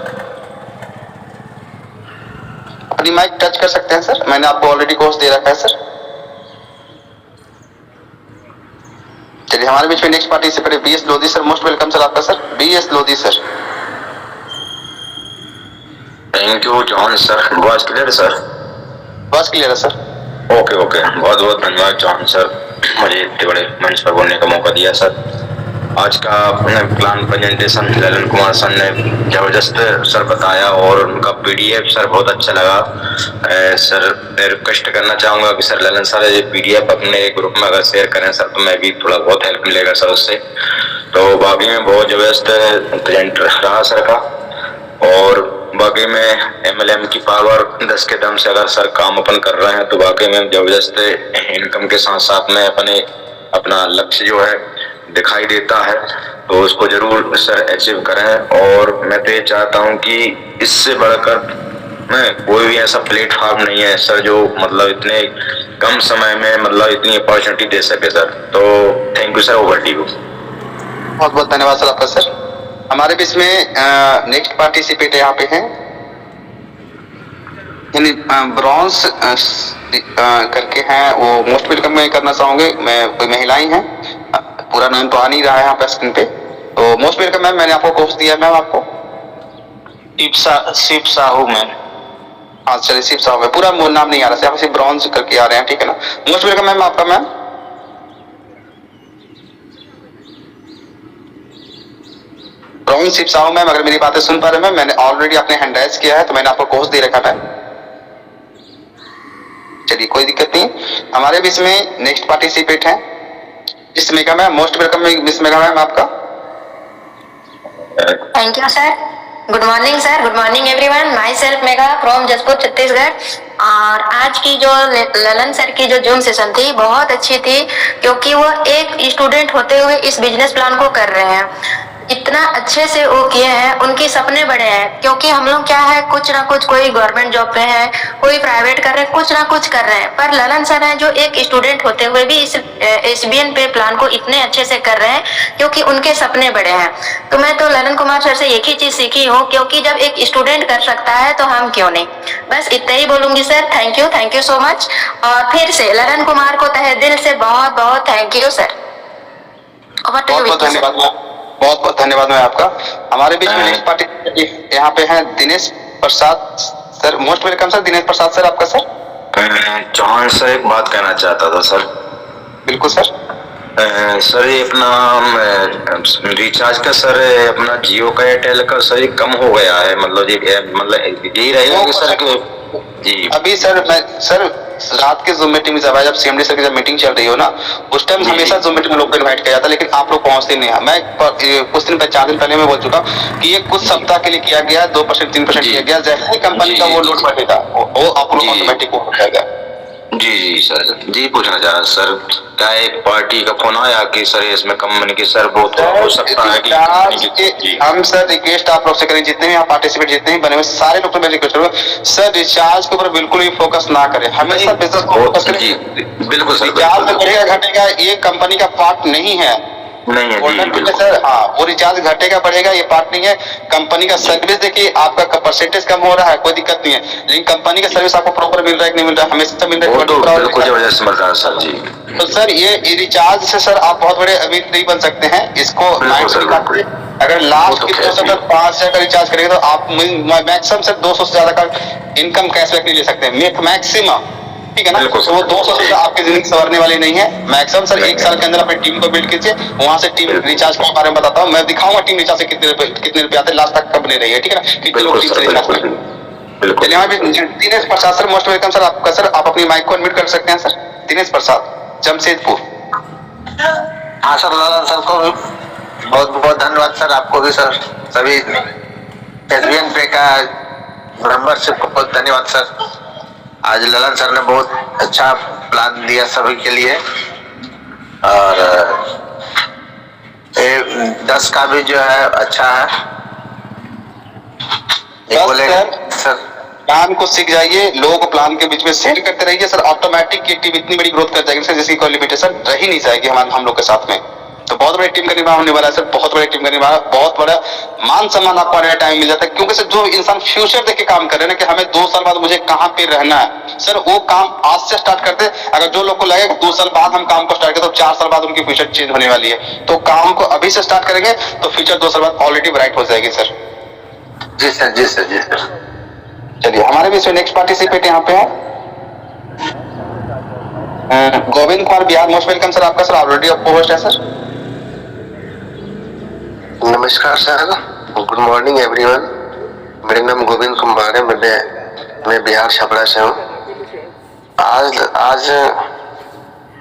अपनी माइक टच कर सकते हैं सर, मैंने आपको ऑलरेडी कोर्स दे रखा है सर। चलिए हमारे बीच में नेक्स्ट पार्टिसिपेट है BS Lodhi sir, most welcome sir आपका sir. BS Lodhi sir. Thank you John sir. Voice clear sir? बस क्लियर है सर। ओके ओके, बहुत बहुत धन्यवाद जॉन सर, मुझे इतने बड़े मंच पर बोलने का मौका दिया सर। आज का plan presentation Lalan Kumar sir ने जबरदस्त सर बताया और उनका PDF सर बहुत अच्छा लगा। सर मैं रिक्वेस्ट करना चाहूँगा कि सर ललन सर ये PDF अपने ग्रुप में अगर शेयर करें सर तो मैं भी थोड़ा बहुत हेल्प मिलेगा सर उससे। तो बाकी में बहुत जबरदस्त प्रेजेंट रहा सर का। और बाकी में MLM की पावर 10 के दम से अगर सर काम अपन कर रहे हैं तो बाकी में जबरदस्त इनकम के साथ साथ में अपना लक्ष्य जो है दिखाई देता है, तो उसको जरूर सर अचीव करें। और मैं तो ये चाहता हूँ कि इससे बढ़कर कोई भी ऐसा प्लेटफॉर्म नहीं है सर जो मतलब इतने कम समय में मतलब इतनी अपॉर्चुनिटी दे सके सर। तो thank you sir, over to you. बहुत बहुत धन्यवाद सर आपका सर। हमारे बीच में नेक्स्ट पार्टिसिपेट यहाँ पे हैं ब्रॉन्ज करके हैं, वो मोस्ट वेलकम मैं करना चाहूंगे। मैं कोई महिलाएं हैं, पूरा नाम तो आ नहीं रहा है यहाँ पे स्क्रीन पे, तो मोस्ट वेलकम मैम। मैंने आपको कोर्स दिया मैम आपको शिव साहू मैम। हाँ चलिए शिव साहू है, पूरा नाम नहीं आ रहा, आप सिर्फ ब्रॉन्ज करके आ रहे हैं, ठीक है ना। मोस्ट वेलकम मैम आपका ma'am. Bronze Shiv Sahu ma'am, अगर मेरी बातें सुन पा रहे हैं मैंने ऑलरेडी अपने हैंड राइज किया है तो मैंने आपको कोर्स दे रखा है। चलिए कोई दिक्कत नहीं। हमारे बीच में नेक्स्ट पार्टिसिपेट है miss Megha ma'am, most welcome miss Megha ma'am आपका। Thank you sir. Good morning sir, good morning everyone. Myself Megha from Jaspur Chhattisgarh. और आज की जो ललन सर की जो जूम सेशन थी बहुत अच्छी थी, क्योंकि वो एक स्टूडेंट होते हुए इस बिजनेस प्लान को कर रहे हैं। इतना अच्छे से वो किए हैं, उनके सपने बड़े हैं। क्योंकि हम लोग क्या है, कुछ ना कुछ, कोई गवर्नमेंट जॉब पे है, कोई प्राइवेट कर रहे हैं, कुछ ना कुछ कर रहे हैं, पर ललन सर हैं जो एक स्टूडेंट होते हुए भी इस SBN पे प्लान को इतने अच्छे से कर रहे हैं क्योंकि उनके सपने बड़े हैं। तो मैं तो ललन कुमार सर से एक ही चीज सीखी हूँ, क्योंकि जब एक स्टूडेंट कर सकता है तो हम क्यों नहीं। बस इतना ही बोलूंगी sir. Thank you so much. और फिर से ललन कुमार को तहे दिल से बहुत बहुत थैंक यू सर। बहुत बहुत धन्यवाद, बहुत बहुत धन्यवाद मैं आपका। हमारे बीच में नेक्स्ट पार्टी यहाँ पे हैं Dinesh Prasad sir, most welcome sir. Dinesh Prasad sir आपका सर। चौहान सर एक बात कहना चाहता था सर। बिल्कुल सर। सर ये अपना रिचार्ज का सर अपना जियो का एयरटेल का सर ये कम हो गया है, मतलब यही रहेगा कि सर जी अभी सर मैं रात के जूम मीटिंग में जब सीएमडी सर की जब मीटिंग चल रही हो ना, उस टाइम हमेशा जूम मीटिंग में लोग को इन्वाइट किया जाता है, लेकिन आप लोग पहुंचते नहीं है। मैं कुछ दिन पहले 4 दिन पहले मैं बोल चुका हूँ कि ये कुछ सप्ताह के लिए किया गया, 2% 3% किया गया, जैसे ही कंपनी का वो लोड बढ़ेगा वो अप्रूव ऑटोमेटिक हो जाएगा। जी सर, जी पूछना चाह रहा सर, क्या एक पार्टी का फोन आया कि सर इसमें कंपनी की सर वो तो हो सकता है कि हम सर रिक्वेस्ट आप लोग से करें, जितने भी यहाँ पार्टिसिपेट जितने भी बने हुए सारे लोग को मैं रिक्वेस्ट करूँगा सर, रिचार्ज के ऊपर बिल्कुल भी फोकस ना करें, हमेशा बिजनेस को फोकस करें। बिल्कुल सर, रिचार्ज बढ़ेगा घटेगा ये कंपनी का पार्ट नहीं है, नहीं है सर। हाँ, वो रिचार्ज घटेगा बढ़ेगा ये पार्ट नहीं है। कंपनी का सर्विस देखिए, आपका परसेंटेज कम हो रहा है कोई दिक्कत नहीं है, लेकिन कंपनी का सर्विस आपको प्रॉपर मिल रहा है कि नहीं मिल रहा है, हमेशा मिल रहा है, बिल्कुल जबरदस्त मिल रहा है सर जी। तो सर ये रिचार्ज से सर आप बहुत बड़े अमीर नहीं बन सकते हैं, इसको माइंड से निकालिए। अगर लास्ट की 5,000 का रिचार्ज करेंगे तो आप मैक्सिमम सर 200 से ज्यादा का इनकम कैशबैक नहीं ले सकते हैं, मैक्सिमम, ठीक है ना। तो वो 200 से आपकी जिंदगी संवरने वाली नहीं है। मैक्सिमम सर 1 साल के अंदर अपनी टीम को बिल्ड कीजिए, वहां से टीम रिचार्ज के बारे में बताता हूँ, मैं दिखाऊंगा टीम रिचार्ज से कितने रुपए आते हैं, लास्ट तक कंपनी रही है, ठीक है ना, कितने लोग टीम से रिचार्ज करें। चलिए वहाँ पे Dinesh Prasad sir, most welcome sir आपका। सर आप अपनी माइक को अनम्यूट कर सकते हैं सर। दिनेश प्रसाद, जमशेदपुर। हाँ सर, ललन सर को भी बहुत बहुत धन्यवाद सर, आपको भी सर, सभी एसबीएन पे का मेंबरशिप को बहुत धन्यवाद सर। आज ललन सर ने बहुत अच्छा प्लान दिया सभी के लिए, और 10 का भी जो है अच्छा है। बोले सर प्लान को सीख जाइए, लोगों को प्लान के बीच में शेयर करते रहिए सर, ऑटोमेटिक ये टीम इतनी बड़ी ग्रोथ कर जाएगी सर जिसकी कोई लिमिटेशन रह ही नहीं जाएगी हम लोग के साथ में। तो बहुत बड़ी टीम का निर्माण होने वाला है सर, बहुत बड़ी टीम का निर्माण, बहुत बड़ा मान सम्मान आपको आने टाइम मिल जाता है, क्योंकि सर जो इंसान फ्यूचर देख के काम कर रहे हैं ना कि हमें 2 साल बाद मुझे कहाँ पे रहना है सर, वो काम आज से स्टार्ट करते। अगर जो लोग को लगे 2 साल बाद हम काम को स्टार्ट करें तो 4 साल बाद उनकी फ्यूचर चेंज होने वाली है, तो काम को अभी से स्टार्ट करेंगे तो फ्यूचर 2 साल बाद ऑलरेडी ब्राइट हो जाएगी सर। जी सर, जी सर, जी सर। चलिए हमारे बीच में नेक्स्ट पार्टिसिपेट यहाँ पे है Govind Kumar Bihar, most welcome sir आपका। सर ऑलरेडी आपको होस्ट है सर। नमस्कार सर, गुड मॉर्निंग एवरीवन। मेरा नाम गोविंद कुमार है, मैं बिहार छपरा से हूँ। आज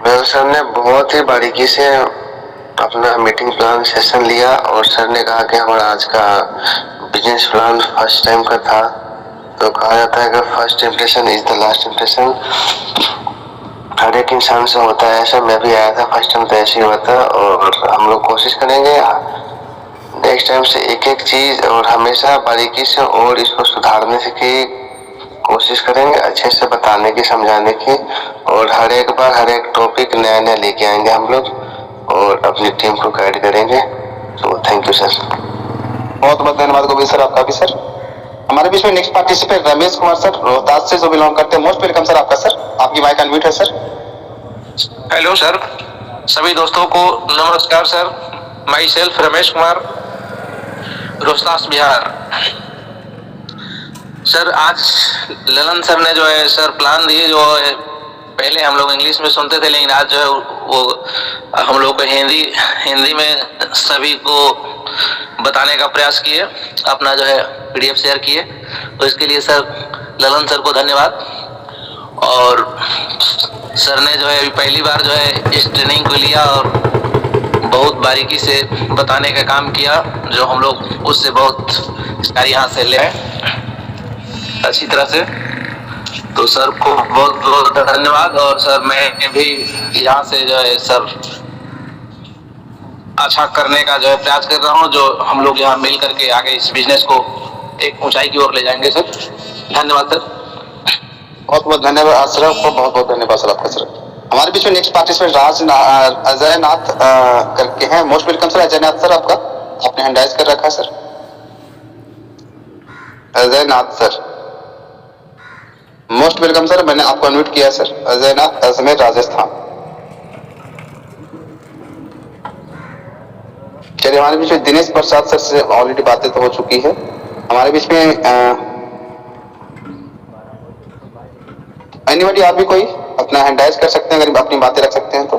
मेरे सर ने बहुत ही बारीकी से अपना मीटिंग प्लान सेशन लिया, और सर ने कहा कि हमारा आज का बिजनेस प्लान फर्स्ट टाइम का था। तो कहा जाता है कि first impression is the last impression. हर एक इंसान से होता है ऐसा, मैं भी आया था फर्स्ट टाइम तो ऐसे ही हुआ था, और हम लोग कोशिश करेंगे नेक्स्ट टाइम से एक एक चीज और हमेशा बारीकी से और इसको सुधारने की कोशिश करेंगे, अच्छे से बताने की, समझाने की, और हर एक बार हर एक टॉपिक नया नया लेके आएंगे हम लोग और अपनी टीम को गाइड करेंगे। तो थैंक यू सर। बहुत बहुत धन्यवाद गोविंद सर आपका भी। सर हमारे बीच में next participate Ramesh Kumar sir, Rohtas से जो बिलोंग करते हैं, मोस्ट वेलकम सर आपका। सर आपकी माइक अनम्यूट है सर। हेलो सर, सभी दोस्तों को नमस्कार sir. My self Ramesh Kumar, Rohtas Bihar. Sir आज ललन सर ने जो है सर प्लान दिए, जो है पहले हम लोग इंग्लिश में सुनते थे, लेकिन आज जो है वो हम लोग को हिंदी में सभी को बताने का प्रयास किए, अपना जो है पीडीएफ शेयर किए, तो इसके लिए सर ललन सर को धन्यवाद। और सर ने जो है पहली बार जो है इस ट्रेनिंग को लिया और बहुत बारीकी से बताने का काम किया, जो हम लोग उससे बहुत जानकारी यहाँ से ले अच्छी तरह से। तो सर को बहुत बहुत धन्यवाद। और सर मैं भी यहाँ से जो है सर अच्छा करने का जो है प्रयास कर रहा हूँ, जो हम लोग यहाँ मिल करके आगे इस बिजनेस को एक ऊंचाई की ओर ले जाएंगे सर। धन्यवाद सर। बहुत बहुत धन्यवाद सर आपको, बहुत बहुत धन्यवाद सर आपका। सर हमारे बीच में नेक्स्ट पार्टिसिपेंट अजय नाथ करके हैं, मोस्ट वेलकम सर। अजय नाथ सर आपका, आपने हैंड राइज कर रखा है सर। अजय नाथ सर, मोस्ट वेलकम सर, मैंने आपको अनम्यूट किया सर। अजय नाथ, अजमेर राजस्थान। चलिए हमारे बीच में दिनेश प्रसाद सर से ऑलरेडी बातें तो हो चुकी है। हमारे बीच में एनीबॉडी, आप भी कोई अपना हैंड राइज कर सकते हैं अगर अपनी बातें रख सकते हैं तो।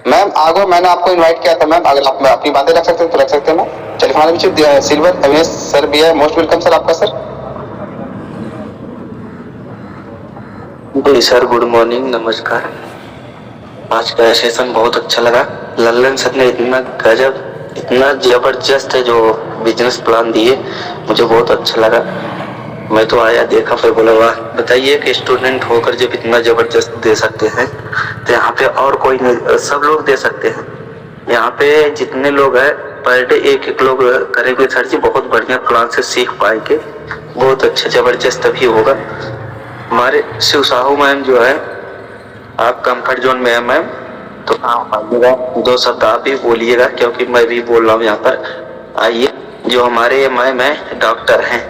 मैम आगो, मैंने आपको इनवाइट किया था मैम, अगर आप अपनी बातें रख सकते हैं तो रख सकते हैं मैम। चलिए हमारे बीच में सिल्वर अविनेश सर भी है, मोस्ट वेलकम सर आपका। सर जी सर, गुड मॉर्निंग, नमस्कार। आज का सेशन बहुत अच्छा लगा। लल्लन सर ने इतना गजब, इतना जबरदस्त है जो बिजनेस प्लान दिए, मुझे बहुत अच्छा लगा। मैं तो आया, देखा, फिर बोला वाह। बताइए कि स्टूडेंट होकर जब इतना जबरदस्त दे सकते हैं तो यहाँ पे और कोई नहीं, सब लोग दे सकते हैं। यहाँ पे जितने लोग हैं पर डे एक एक लोग करेंगे सर जी, बहुत बढ़िया प्लान से सीख पाएंगे, बहुत अच्छा जबरदस्त अभी होगा। हमारे शिव साहू मैम जो है, आप कंफर्ट जोन में है मैम, तो आप आइएगा, 2 शब्द आप ही बोलिएगा क्योंकि मैं भी बोल रहा हूँ यहाँ पर। आइए, जो हमारे मैम है डॉक्टर हैं,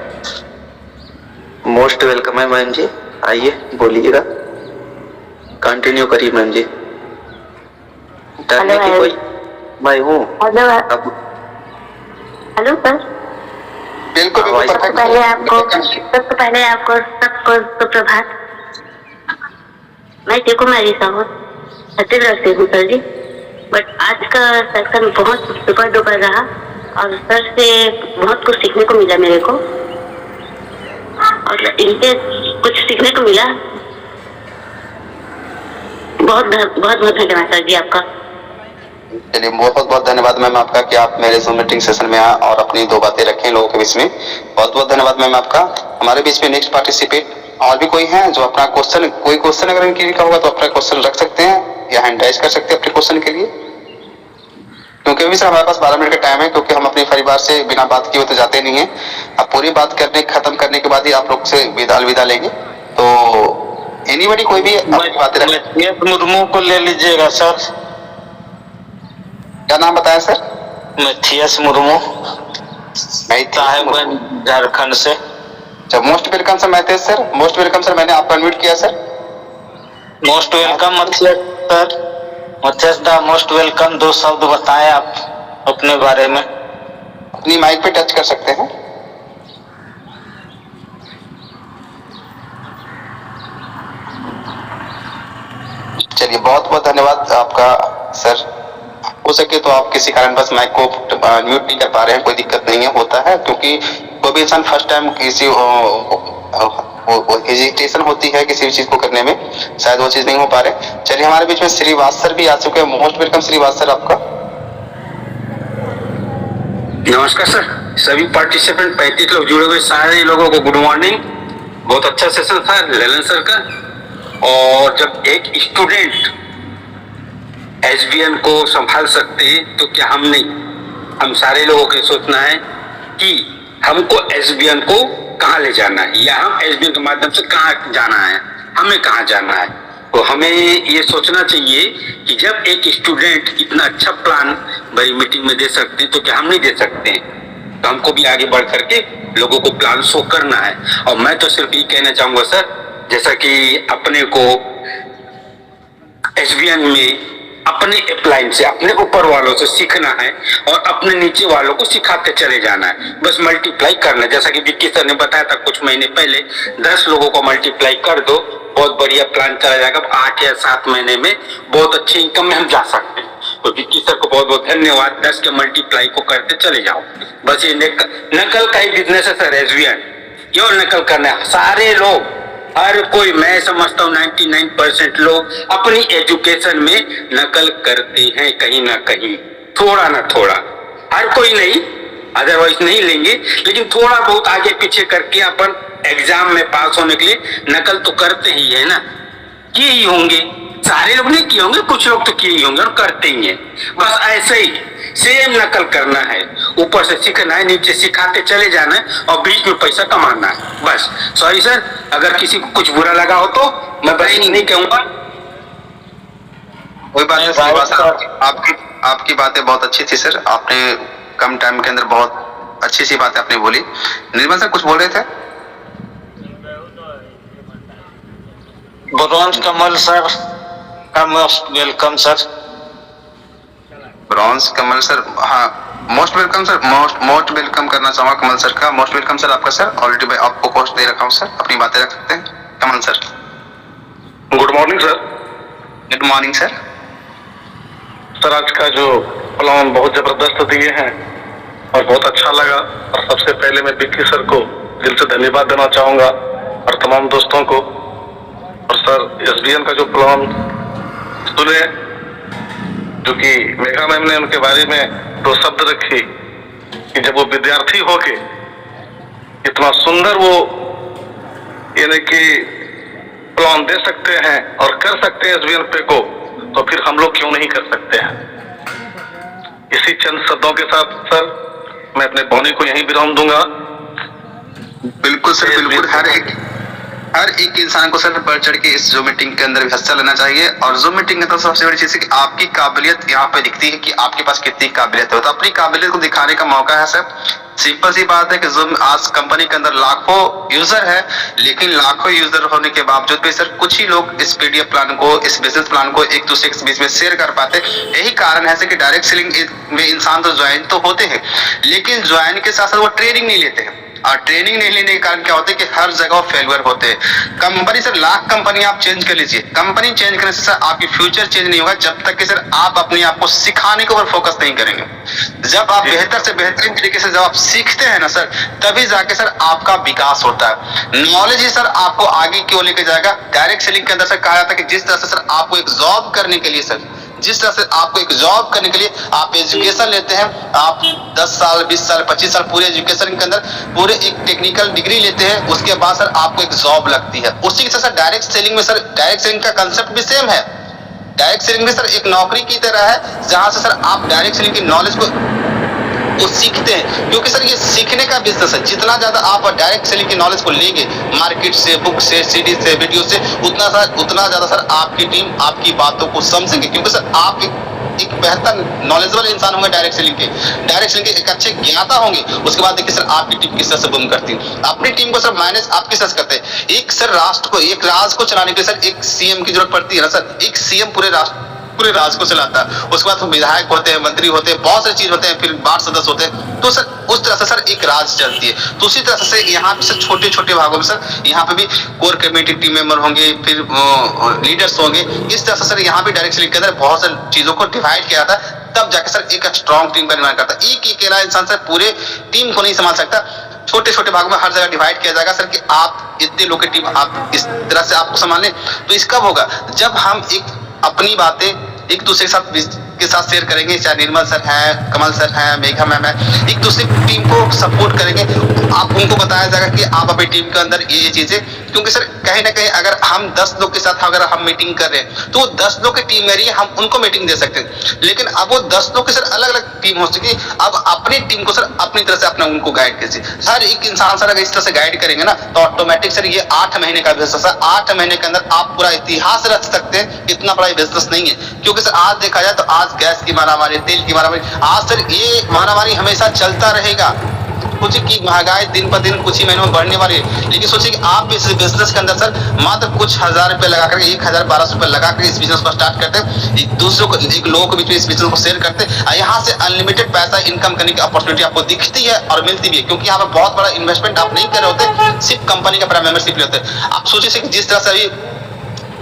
मोस्ट वेलकम है मैम जी, आइए बोलिएगा, कंटिन्यू करिए मैम जी। डरने की कोई, मैं हूँ। Hello sir. बिल्कुल सबसे पहले आपको सबको सुप्रभात। मैं शिव कुमारी साहू छत्तीसगढ़ से हूँ सर जी। बट आज का सेक्शन बहुत सुपर डुपर रहा और सर से बहुत कुछ सीखने को मिला मेरे को, और इनसे कुछ सीखने को मिला। बहुत बहुत धन्यवाद सर जी आपका। चलिए, बहुत बहुत धन्यवाद मैम आपका कि आप मेरे Zoom मीटिंग सेशन में आए और अपनी 2 बातें रखें लोगों के बीच में। बहुत बहुत धन्यवाद मैम आपका। हमारे बीच में नेक्स्ट पार्टिसिपेट और भी कोई है जो अपना क्वेश्चन, कोई क्वेश्चन अगर इनके लिए होगा तो अपना क्वेश्चन रख सकते हैं या हैंड राइज कर सकते हैं अपने क्वेश्चन के लिए, क्योंकि अभी सर हमारे पास 12 मिनट का टाइम है, क्योंकि हम अपने परिवार से बिना बात किए तो जाते नहीं है। अब पूरी बात खत्म करने के बाद ही आप लोग से विदा लेंगे। तो एनीबडी, कोई भी अपनी बातें रखें। मुर्मू को ले लीजिएगा सर। क्या नाम बताया सर? मैथियस मुर्मू, झारखंड से। अच्छा, most welcome sir Mathias sir, most welcome sir. मैंने आपको अनम्यूट किया sir. Most welcome Mathias sir. Mathias da, most welcome. 2 शब्द बताएं आप अपने बारे में। अपनी माइक पे टच कर सकते हैं। चलिए, बहुत बहुत धन्यवाद आपका सर। हो सके तो आप किसी कारण बस माइक को म्यूट नहीं कर पा रहे हैं, कोई दिक्कत नहीं है, होता है, क्योंकि कोई भी इंसान फर्स्ट टाइम किसी हेजिटेशन होती है किसी भी चीज को करने में, शायद वो चीज नहीं हो पा रहे। चलिए, हमारे बीच में श्रीवास सर भी आ चुके हैं। मोस्ट वेलकम श्रीवास सर आपका। नमस्कार सर, सभी पार्टिसिपेंट 35 लोग जुड़े हुए सारे लोगों को गुड मॉर्निंग। बहुत अच्छा सेशन था ललन सर का। और जब एक स्टूडेंट एसबीएन को संभाल सकते हैं तो क्या हम नहीं, हम सारे लोगों को सोचना है कि हमको एसबीएन को कहाँ ले जाना है या हम एसबीएन के माध्यम से कहाँ जाना है, हमें कहाँ जाना है। तो हमें ये सोचना चाहिए कि जब एक स्टूडेंट इतना अच्छा प्लान बड़ी मीटिंग में दे सकते हैं तो क्या हम नहीं दे सकते हैं। तो हमको भी आगे बढ़ करके लोगों को प्लान शो करना है। और मैं तो सिर्फ ये कहना चाहूंगा सर, जैसा कि अपने को एसबीएन में अपने अपलाइन से, अपने ऊपर वालों से सीखना है और अपने नीचे वालों को सिखाते चले जाना है, बस मल्टीप्लाई करना है। जैसा कि विक्की सर ने बताया था कुछ महीने पहले, 10 लोगों को मल्टीप्लाई कर दो, बहुत बढ़िया प्लान चला जाएगा। 8 या 7 महीने में बहुत अच्छी इनकम में हम जा सकते हैं। तो विक्की सर को बहुत बहुत धन्यवाद। 10 के मल्टीप्लाई को करते चले जाओ। बस ये नकल का ही बिजनेस है सर एसबीएन, क्यों नकल करना है। सारे लोग, हर कोई, मैं समझता हूँ 99% लोग अपनी एजुकेशन में नकल करते हैं कहीं ना कहीं, थोड़ा ना थोड़ा। हर कोई नहीं, अदरवाइज नहीं लेंगे, लेकिन थोड़ा बहुत आगे पीछे करके अपन एग्जाम में पास होने के लिए नकल तो करते ही है ना। किए ही होंगे, सारे लोग नहीं किए होंगे, कुछ लोग तो किए ही होंगे और करते ही हैं। बस ऐसे ही सेम नकल करना है, ऊपर से सीखना है, नीचे सिखाते चले जाना है और बीच में पैसा कमाना है, बस। सॉरी सर, अगर किसी को कुछ बुरा लगा हो तो मैं बस नहीं कहूंगा। कोई बात नहीं, आपकी बातें बहुत अच्छी थी सर। आपने कम टाइम के अंदर बहुत अच्छी सी बातें आपने बोली। निर्मल सर कुछ बोल रहे थे? ब्रॉन्ज कमल सर का मोस्ट वेलकम सर। ब्रॉन्ज कमल सर, हाँ, most welcome sir. Most welcome करना चाहूंगा कमल सर का। मोस्ट वेलकम सर आपका सर। ऑलरेडी मैं आपको पोस्ट दे रखा हूँ सर, अपनी बातें रख सकते हैं Kamal sir. Good morning sir. Good morning sir. Sir, आज का जो प्लान बहुत जबरदस्त दिए हैं और बहुत अच्छा लगा। और सबसे पहले मैं विक्की सर को दिल से धन्यवाद देना चाहूंगा और तमाम दोस्तों को। और सर एसबीएन का जो प्लान सुने, जो कि मेघा मैम ने उनके बारे में 2 शब्द रखी कि जब वो विद्यार्थी होके इतना सुंदर वो यानी कि प्लान दे सकते हैं और कर सकते हैं एसबीएन पे को, तो फिर हम लोग क्यों नहीं कर सकते हैं। इसी चंद शब्दों के साथ सर मैं अपने बोनी को यहीं विराम दूंगा। बिल्कुल सर, बिल्कुल। हर एक इंसान को सर बढ़ चढ़ के इस जूम मीटिंग के अंदर भी हिस्सा लेना चाहिए। और जूम मीटिंग में तो सबसे बड़ी चीज है कि आपकी काबिलियत यहाँ पे दिखती है कि आपके पास कितनी काबिलियत है, तो अपनी काबिलियत को दिखाने का मौका है सर। सिंपल सी बात है कि जूम आज कंपनी के अंदर लाखों यूजर है, लेकिन लाखों यूजर होने के बावजूद भी सर कुछ ही लोग इस पीडीएफ प्लान को, इस बिजनेस प्लान को एक दूसरे के बीच में शेयर कर पाते। यही कारण है कि डायरेक्ट सेलिंग में इंसान तो ज्वाइन तो होते हैं, लेकिन ज्वाइन के साथ साथ वो ट्रेनिंग नहीं लेते हैं। और ट्रेनिंग नहीं लेने के कारण क्या होता है कि हर जगह फेलियर होते हैं। कंपनी सर लाख कंपनी आप चेंज कर लीजिए, कंपनी चेंज करने से सर आपकी फ्यूचर चेंज नहीं होगा जब तक कि सर आप अपने आप को सिखाने के ऊपर फोकस नहीं करेंगे। जब आप बेहतर से बेहतरीन तरीके से जब आप सीखते हैं ना सर, तभी जाके सर आपका विकास होता है। नॉलेज ही सर आपको आगे क्यों लेके जाएगा। डायरेक्ट सेलिंग के अंदर सर कहा जाता है कि जिस तरह से सर आपको एक जॉब करने के लिए सर, जिस तरह से आपको एक जॉब करने के लिए आप एजुकेशन लेते हैं, आप 10 साल 20 साल 25 साल पूरे एजुकेशन के अंदर पूरे एक टेक्निकल डिग्री लेते हैं, उसके बाद सर आपको एक जॉब लगती है। उसी के साथ सर डायरेक्ट सेलिंग में सर डायरेक्ट सेलिंग का कंसेप्ट भी सेम है। डायरेक्ट सेलिंग में सर एक नौकरी की तरह है जहां से सर आप डायरेक्ट सेलिंग की नॉलेज को सीखते हैं, क्योंकि सर ये सीखने का बिजनेस है। जितना ज्यादा आप डायरेक्ट सेलिंग की नॉलेज को लेंगे मार्केट से, बुक से, सीडी से, वीडियो से, उतना ज्यादा सर आपकी टीम आपकी बातों को समझेंगे, क्योंकि सर आप एक बेहतर नॉलेजेबल इंसान होंगे डायरेक्ट सेलिंग के एक अच्छे ज्ञाता होंगे। उसके बाद देखिए सर आपकी टीम किस तरह से बूम करती है। अपनी टीम को सर मैनेज आप किस तरह से करते हैं। एक सर राष्ट्र को, एक राज्य को चलाने के लिए सर एक सीएम की जरूरत पड़ती है ना सर। एक सीएम पूरे राज्य को चलाता है, उसके बाद विधायक होते हैं, मंत्री होते हैं, बहुत सारी चीज होते हैं, फिर वार्ड सदस्य होते हैं, तो सर उस तरह से सर एक राज्य चलती है। तो उसी तरह से यहाँ पे सर छोटे छोटे भागों में सर यहाँ पे भी कोर कमेटी टीम मेंबर होंगे, फिर लीडर्स होंगे। इस तरह से सर यहाँ पे डायरेक्ट सेलिंग के अंदर बहुत सारी चीजों को डिवाइड किया जाता है, तब जाके सर एक स्ट्रॉन्ग टीम का निर्माण करता है। एक अकेला इंसान सर पूरे टीम को नहीं संभाल सकता, छोटे छोटे भागों में हर जगह डिवाइड किया जाएगा सर कि आप इतने लोग की टीम आप इस तरह से आपको संभालें। तो इस कब होगा, जब हम एक अपनी बातें एक दूसरे के साथ शेयर करेंगे, चाहे निर्मल सर हैं, कमल सर हैं, मेघा मैम है, एक दूसरे टीम को सपोर्ट करेंगे। आप उनको बताया जाएगा कि आप अपनी टीम के अंदर ये चीजें, क्योंकि सर कहीं ना कहीं अगर हम 10 लोग के साथ अगर हम मीटिंग कर रहे हैं तो वो 10 लोग की टीम में रही है, हम उनको मीटिंग दे सकते हैं। लेकिन अब वो 10 लोग के सर अलग अलग टीम हो चुकी है। अब अपनी टीम को सर अपनी तरह से अपना उनको गाइड कीजिए। हर एक इंसान सर अगर इस तरह से गाइड करेंगे ना, तो ऑटोमेटिक सर ये 8 महीने का बिजनेस है। 8 महीने के अंदर आप पूरा इतिहास रच सकते हैं। इतना बड़ा बिजनेस नहीं है, क्योंकि सर आज देखा जाए तो आज गैस की मारामारी, तेल की मारामारी, आज सर ये मारामारी हमेशा चलता रहेगा। कुछ की महंगाई दिन पर दिन कुछ ही महीनों में बढ़ने वाली है, लेकिन सोचिए कि आप इस बिजनेस के अंदर सर मात्र कुछ हजार रुपए लगा कर 1000-1200 रुपए लगा कर इस बिजनेस को स्टार्ट करते हैं, एक दूसरों को, एक लोगों के बीच में इस बिजनेस को शेयर करते हैं। यहाँ से अनलिमिटेड पैसा इनकम करने की अपॉर्चुनिटी आपको दिखती है और मिलती भी है, क्योंकि यहाँ पर बहुत बड़ा इन्वेस्टमेंट आप नहीं कर रहे होते, सिर्फ कंपनी का पूरा मेंबरशिप लेते हैं। आप सोचिए कि जिस तरह से अभी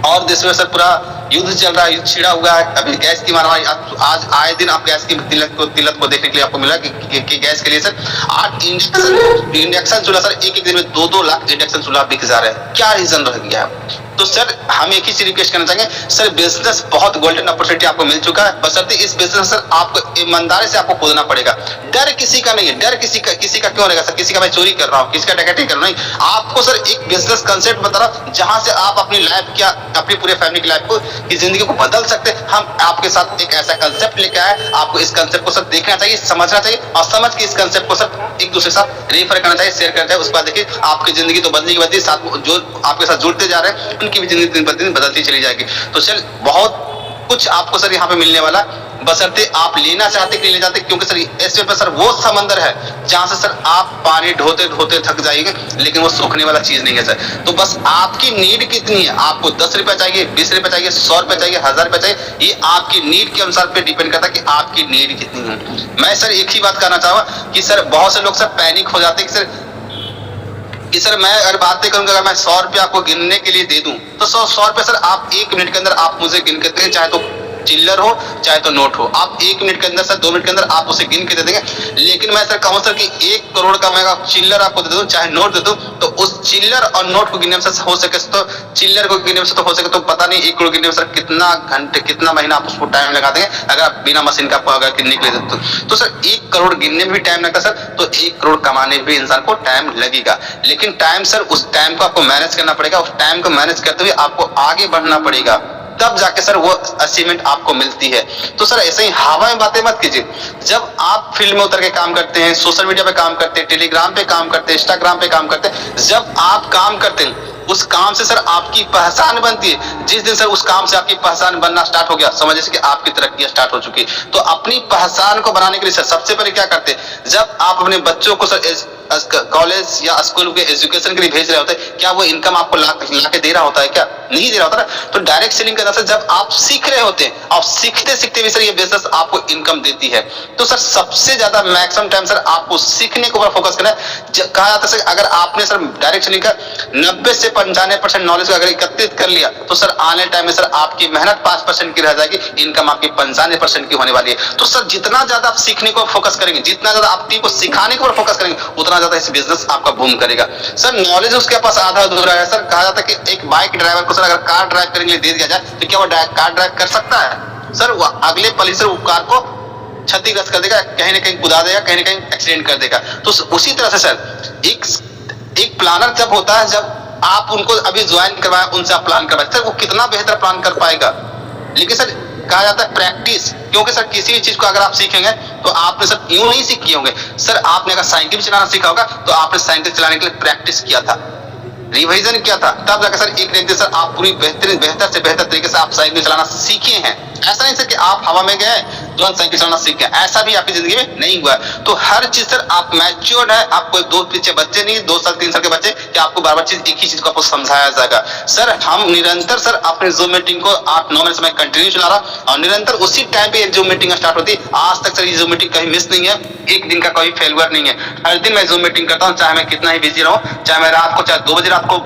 और देश में सर पूरा युद्ध चल रहा है, युद्ध छिड़ा हुआ है, अभी गैस की मारामारी, आज आए दिन आप गैस की किल्लत को देखने के लिए आपको मिला कि गैस के लिए सर 8 इंडक्शन चूल्हा सर एक दिन में 2-2 लाख इंडक्शन चूल्हा बिक जा रहे हैं। क्या रीजन रह गया है। तो सर हम एक ही चीज रिक्वेस्ट करना चाहेंगे सर, बिजनेस बहुत गोल्डन अपॉर्चुनिटी आपको मिल चुका है, बशर्ते इस बिजनेस सर आपको ईमानदारी से आपको कूदना पड़ेगा। डर किसी का नहीं है, डर किसी का क्यों रहेगा सर, किसी का मैं चोरी कर रहा हूँ, किसी का डकैती कर रहा हूँ, नहीं। आपको सर एक बिजनेस कंसेप्ट बता रहा हूँ जहां से आप अपनी लाइफ क्या, अपनी पूरे फैमिली की लाइफ को, की जिंदगी को बदल सकते हैं। हम आपके साथ एक ऐसा कंसेप्ट लेके आए, आपको इस कंसेप्ट को सर देखना चाहिए, समझना चाहिए, और समझ के इस कंसेप्ट को सर एक दूसरे के साथ रेफर करना चाहिए, शेयर करना चाहिए। उसके बाद देखिए आपकी जिंदगी तो बदली की बदली, साथ जो आपके साथ जुड़ते जा रहे हैं उनकी भी जिंदगी दिन ब दिन बदलती चली जाएगी। तो सर बहुत कुछ आपको सर यहाँ पे मिलने वाला, बशर्ते आप लेना चाहते कि ले जाते, क्योंकि सर ऐसे पे सर वो समंदर है जहां से सर आप पानी ढोते ढोते थक जाएंगे, लेकिन वो सूखने वाला चीज नहीं है सर। तो बस आपकी नीड कितनी है, आपको 10 रुपए चाहिए, 20 रुपए चाहिए, 100 रुपए चाहिए, 1000 रुपए चाहिए, ये आपकी नीड के अनुसार पे डिपेंड करता है कि आपकी नीड कितनी है। मैं सर एक ही बात कहना चाहूंगा कि सर बहुत से लोग सर पैनिक हो जाते हैं कि सर मैं अगर बातें करूंगा, अगर मैं 100 रुपए आपको गिनने के लिए दे दूं तो 100 रुपए सर आप 1 मिनट के अंदर आप मुझे गिन के दें, चाहे तो चिल्लर हो चाहे तो नोट हो, आप 1 मिनट के अंदर सर 2 मिनट के अंदर आप उसे गिन के दे देंगे। लेकिन मैं सर कहूँ सर कि 1 करोड़ का मैं चिल्लर आपको दे दूं चाहे नोट दे दूं, तो उस चिल्लर और नोट को गिनने में सर हो सके तो चिल्लर को गिनने में से तो हो सके तो पता नहीं 1 करोड़ गिनने में सर कितना घंटे कितना महीना आप उसको टाइम लगा देंगे अगर आप बिना मशीन का आपको अगर गिनने के लिए देते तो सर 1 करोड़ गिनने में भी टाइम लगता सर, तो 1 करोड़ कमाने में भी इंसान को टाइम लगेगा। लेकिन टाइम सर उस टाइम को आपको मैनेज करना पड़ेगा, उस टाइम को मैनेज करते हुए आपको आगे बढ़ना पड़ेगा, तब जाके सर वो अचीवमेंट आपको मिलती है। तो सर ऐसे ही हवा में बातें मत कीजिए। जब आप फील्ड में उतर के काम करते हैं, सोशल मीडिया पे काम करते हैं, टेलीग्राम पे काम करते हैं, इंस्टाग्राम पे काम करते हैं, जब आप काम करते हैं उस काम से सर आपकी पहचान बनती है। जिस दिन सर उस काम से आपकी पहचान बनना स्टार्ट हो गया, समझ लीजिए कि आपकी तरक्की स्टार्ट हो चुकी है। तो अपनी पहचान को बनाने के लिए सर सबसे पहले क्या करते हैं, जब आप अपने बच्चों को सर कॉलेज या स्कूल के एजुकेशन के लिए भेज रहे होते हैं, क्या वो इनकम आपको ला के दे रहा होता है? क्या नहीं दे रहा होता ना। तो डायरेक्ट सेलिंग करना सर जब आप सीख रहे होते हैं और सीखते सीखते भी सर ये बिजनेस आपको इनकम देती है। तो सर सबसे ज्यादा मैक्सिमम टाइम सर आपको सीखने के ऊपर फोकस करना है। कहा जाता है सर अगर आपने सर डायरेक्ट सेलिंग का 90 से 95% नॉलेज अगर एकत्रित कर लिया तो सर आने टाइम में सर आपकी मेहनत 5% की रह जाएगी, इनकम आपकी 95% की होने वाली है। तो सर जितना ज्यादा आप सीखने को फोकस करेंगे, जितना ज्यादा आप टीम को सिखाने के ऊपर फोकस करेंगे, उतना ज्यादा इस बिजनेस आपका बूम करेगा। सर नॉलेज उसके पास आधा अधूरा है। सर कहा जाता है कि एक बाइक ड्राइवर को सर अगर कार ड्राइव करने के लिए दे दिया जाए तो क्या वो कार ड्राइव कर सकता है? सर वो अगले पल ही सर वो कार को क्षतिग्रस्त कर देगा, कहीं ना कहीं कुदा देगा, कहीं ना कहीं एक्सीडेंट कर देगा। तो उसी तरह से सर एक प्लानर जब होता है, जब आप उनको अभी ज्वाइन करवाए, उनसे आप प्लान करवाए, सर वो कितना बेहतर प्लान कर पाएगा। लेकिन सर कहा जाता है प्रैक्टिस, क्योंकि सर किसी भी चीज को अगर आप सीखेंगे तो आपने सर यूं नहीं सीखे होंगे। सर आपने अगर साइकिल चलाना सीखा होगा तो आपने साइकिल चलाने के लिए प्रैक्टिस किया था, रिवीजन किया था, तब जाकर सर एक दिन सर आप पूरी बेहतर से बेहतर तरीके से आप साइकिल चलाना सीखे हैं। ऐसा नहीं सर कि आप हवा में गए तुरंत साइकिल चलाना सीख गए, ऐसा भी आपकी जिंदगी में नहीं हुआ। तो हर चीज सर आप मैच्योर्ड है, आप कोई 2 पीछे बच्चे नहीं, 2 साल 3 साल के बच्चे कि आपको बार बार चीज एक ही चीज को आपको समझाया जाएगा। सर हम निरंतर सर अपने जूम मीटिंग को 8-9 महीने से मैं कंटिन्यू चला रहा और निरंतर उसी टाइम पे जूम मीटिंग स्टार्ट होती है। आज तक सर ये जूम मीटिंग कहीं मिस नहीं है, एक दिन का कोई फेलियर नहीं है। हर दिन मैं जूम मीटिंग करता हूँ, चाहे मैं कितना ही बिजी रहूं, चाहे मैं रात को चाहे 2 बजे रात को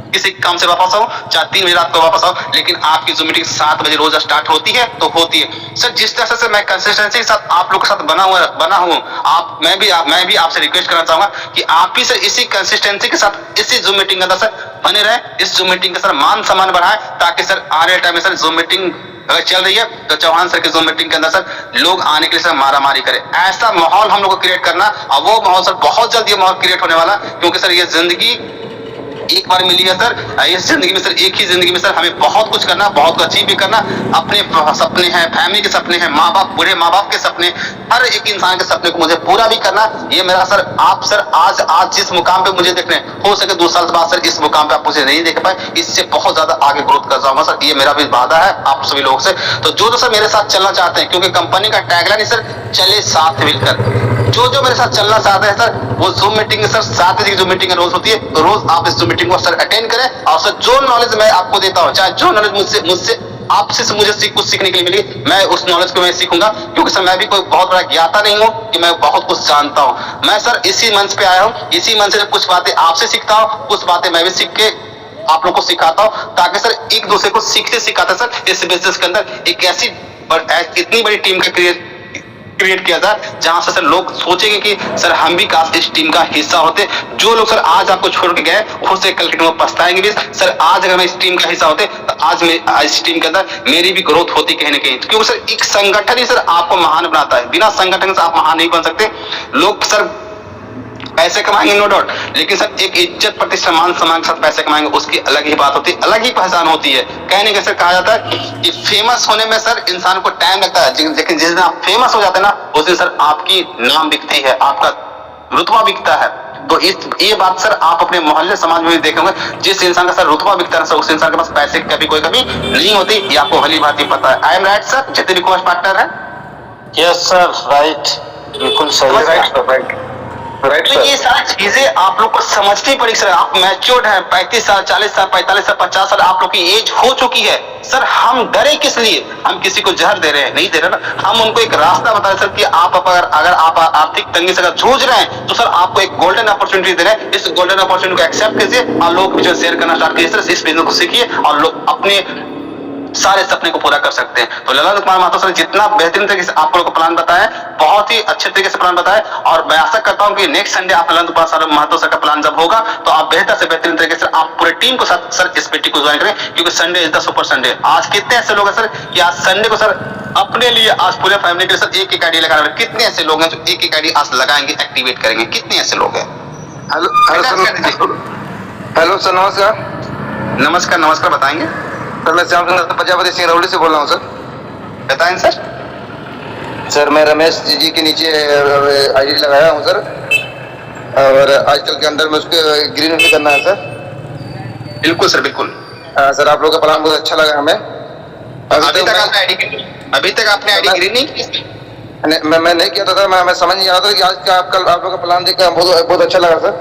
किसी काम से वापस आओ, चाहे 3 बजे रात को वापस आओ, लेकिन आपकी जूम मीटिंग 7 बजे रोज स्टार्ट होती है तो होती है। सर जिस तरह से मैं कंसिस्टेंसी के साथ आप लोगों के साथ बना हूँ, आप मैं भी आपसे रिक्वेस्ट करना चाहूंगा कि आप भी सर इसी कंसिस्टेंसी के साथ इसी जूम मीटिंग के अंदर सर बने रहे, इस जूम मीटिंग का सर मान सम्मान बढ़ाएं, ताकि सर आने टाइम में सर जूम मीटिंग अगर चल रही है तो चौहान सर की जूम मीटिंग के अंदर सर लोग आने के लिए सर मारामारी करें, ऐसा माहौल हम लोग को क्रिएट करना। और वो माहौल सर बहुत जल्दी ये माहौल क्रिएट होने वाला, क्योंकि सर ये जिंदगी एक बार मिली है सर। इस जिंदगी में सर एक ही जिंदगी में सर हमें बहुत कुछ करना, बहुत कुछ अचीव भी करना। अपने सपने हैं, फैमिली के सपने हैं, माँ बाप बूढ़े माँ बाप के सपने, हर एक इंसान के सपने को मुझे पूरा भी करना। ये मेरा सर आप सर आज जिस मुकाम पे मुझे देखने, हो सके 2 साल बाद सर इस मुकाम पे आप मुझे नहीं देख पाए, इससे बहुत ज्यादा आगे ग्रोथ कर जाऊंगा सर, ये मेरा भी वादा है आप सभी लोगों से। तो जो सर मेरे साथ चलना चाहते हैं, क्योंकि कंपनी का टैगलाइन है सर चले साथ मिलकर, जो मेरे साथ चलना चाहते हैं सर वो जूम मीटिंग सर 7 बजे की जूम मीटिंग रोज होती है, तो रोज आप इस जूम मीटिंग को सर अटेंड करें। और सर जो नॉलेज मैं आपको देता हूँ, चाहे जो नॉलेज मुझसे आपसे मुझे कुछ सीखने के लिए मिली, मैं उस नॉलेज को मैं सीखूंगा, क्योंकि सर मैं भी कोई बहुत बड़ा ज्ञाता नहीं हूँ कि मैं बहुत कुछ जानता हूँ। मैं सर इसी मंच पे आया हूँ, इसी मंच से कुछ बातें आपसे सीखता हूँ, कुछ बातें मैं भी सीख के आप लोग को सिखाता हूँ, ताकि सर एक दूसरे को सीखते सिखाते सर इस बिजनेस के अंदर एक ऐसी इतनी बड़ी टीम का क्रिएट किया जाए जहां से सर लोग सोचेंगे कि सर हम भी काश इस टीम का हिस्सा होते। जो लोग सर आज आपको छोड़ के गए खुद से कल के दिन पछताएंगे भी, सर आज अगर मैं इस टीम का हिस्सा होते तो आज मैं इस टीम के अंदर मेरी भी ग्रोथ होती कहीं ना कहीं, क्योंकि सर एक संगठन ही सर आपको महान बनाता है, बिना संगठन से आप महान नहीं बन सकते। लोग सर पैसे कमाएंगे नो डाउट, लेकिन सर एक इज्जत प्रतिष्ठा मान सम्मान के साथ पैसे कमाएंगे, उसकी अलग ही बात होती है, अलग ही पहचान होती है। कहने के सर कहा जाता है कि फेमस होने में सर इंसान को टाइम लगता है, लेकिन जिस दिन आप फेमस हो जाते हैं ना, उस दिन सर आपकी नाम बिकती है, आपका रुतबा बिकता है। तो ये बात सर आप अपने मोहल्ले समाज में भी देखेंगे, जिस इंसान का सर रुतबा बिकता है सर उस इंसान के पास पैसे की कोई कमी नहीं होती, ये आपको भली भांति पता है। आई एम राइट सर, जितने भी कोच पार्टनर है? यस सर, राइट, बिल्कुल सही, राइट। तो ये सारी चीजें आप लोग को समझनी पड़ेगी सर। आप मैच्योर्ड हैं, 35 साल 40 साल 45 साल 50 साल आप लोग की एज हो चुकी है सर। हम डरे किस लिए? हम किसी को जहर दे रहे हैं? नहीं दे रहे ना, हम उनको एक रास्ता बता रहे सर कि आप अगर आप आर्थिक तंगी से जूझ रहे हैं तो सर आपको एक गोल्डन अपॉर्चुनिटी दे रहे हैं। इस गोल्डन अपॉर्चुनिटी को एक्सेप्ट कीजिए और लोग शेयर करना स्टार्ट कीजिए सर। इस बिजनेस को सीखिए और लोग अपने सारे सपने को पूरा कर सकते हैं। तो ललन कुमार महतो सर जितना बेहतरीन तरीके से आप लोगों को प्लान बताया, बहुत ही अच्छे तरीके से प्लान बताया, और मैं आशा करता हूं कि नेक्स्ट संडे आप ललन कुमार महतो सर का प्लान जब होगा तो आप बेहतर से बेहतरीन तरीके से आप पूरे टीम को साथ सर इस मीटिंग को ज्वाइन करें, क्योंकि Sunday is the super Sunday. आज कितने ऐसे लोग हैं सर कि आज संडे को सर अपने लिए, आज पूरे फैमिली के लिए सर एक आईडी लगा रहे हैं। कितने ऐसे लोग हैं जो एक आईडी आज लगाएंगे, एक्टिवेट करेंगे? कितने ऐसे लोग हैं? हेलो हेलो सर, नमस्कार। नमस्कार नमस्कार, बताएंगे सर। मैं श्याम सुंदर प्रजापति सिंगरौली से बोल रहा हूँ सर। बताएं सर। सर मैं रमेश जी के नीचे आईडी लगाया हूँ सर, और आजकल के अंदर में उसको ग्रीन भी करना है सर। बिल्कुल सर, बिल्कुल। सर आप लोग का प्लान बहुत अच्छा लगा हमें। अभी तक आपने आईडी ग्रीन नहीं की? मैं नहीं किया था, मैं समझ नहीं आ रहा था कि आज का आप लोग का प्लान देखकर बहुत अच्छा लगा सर।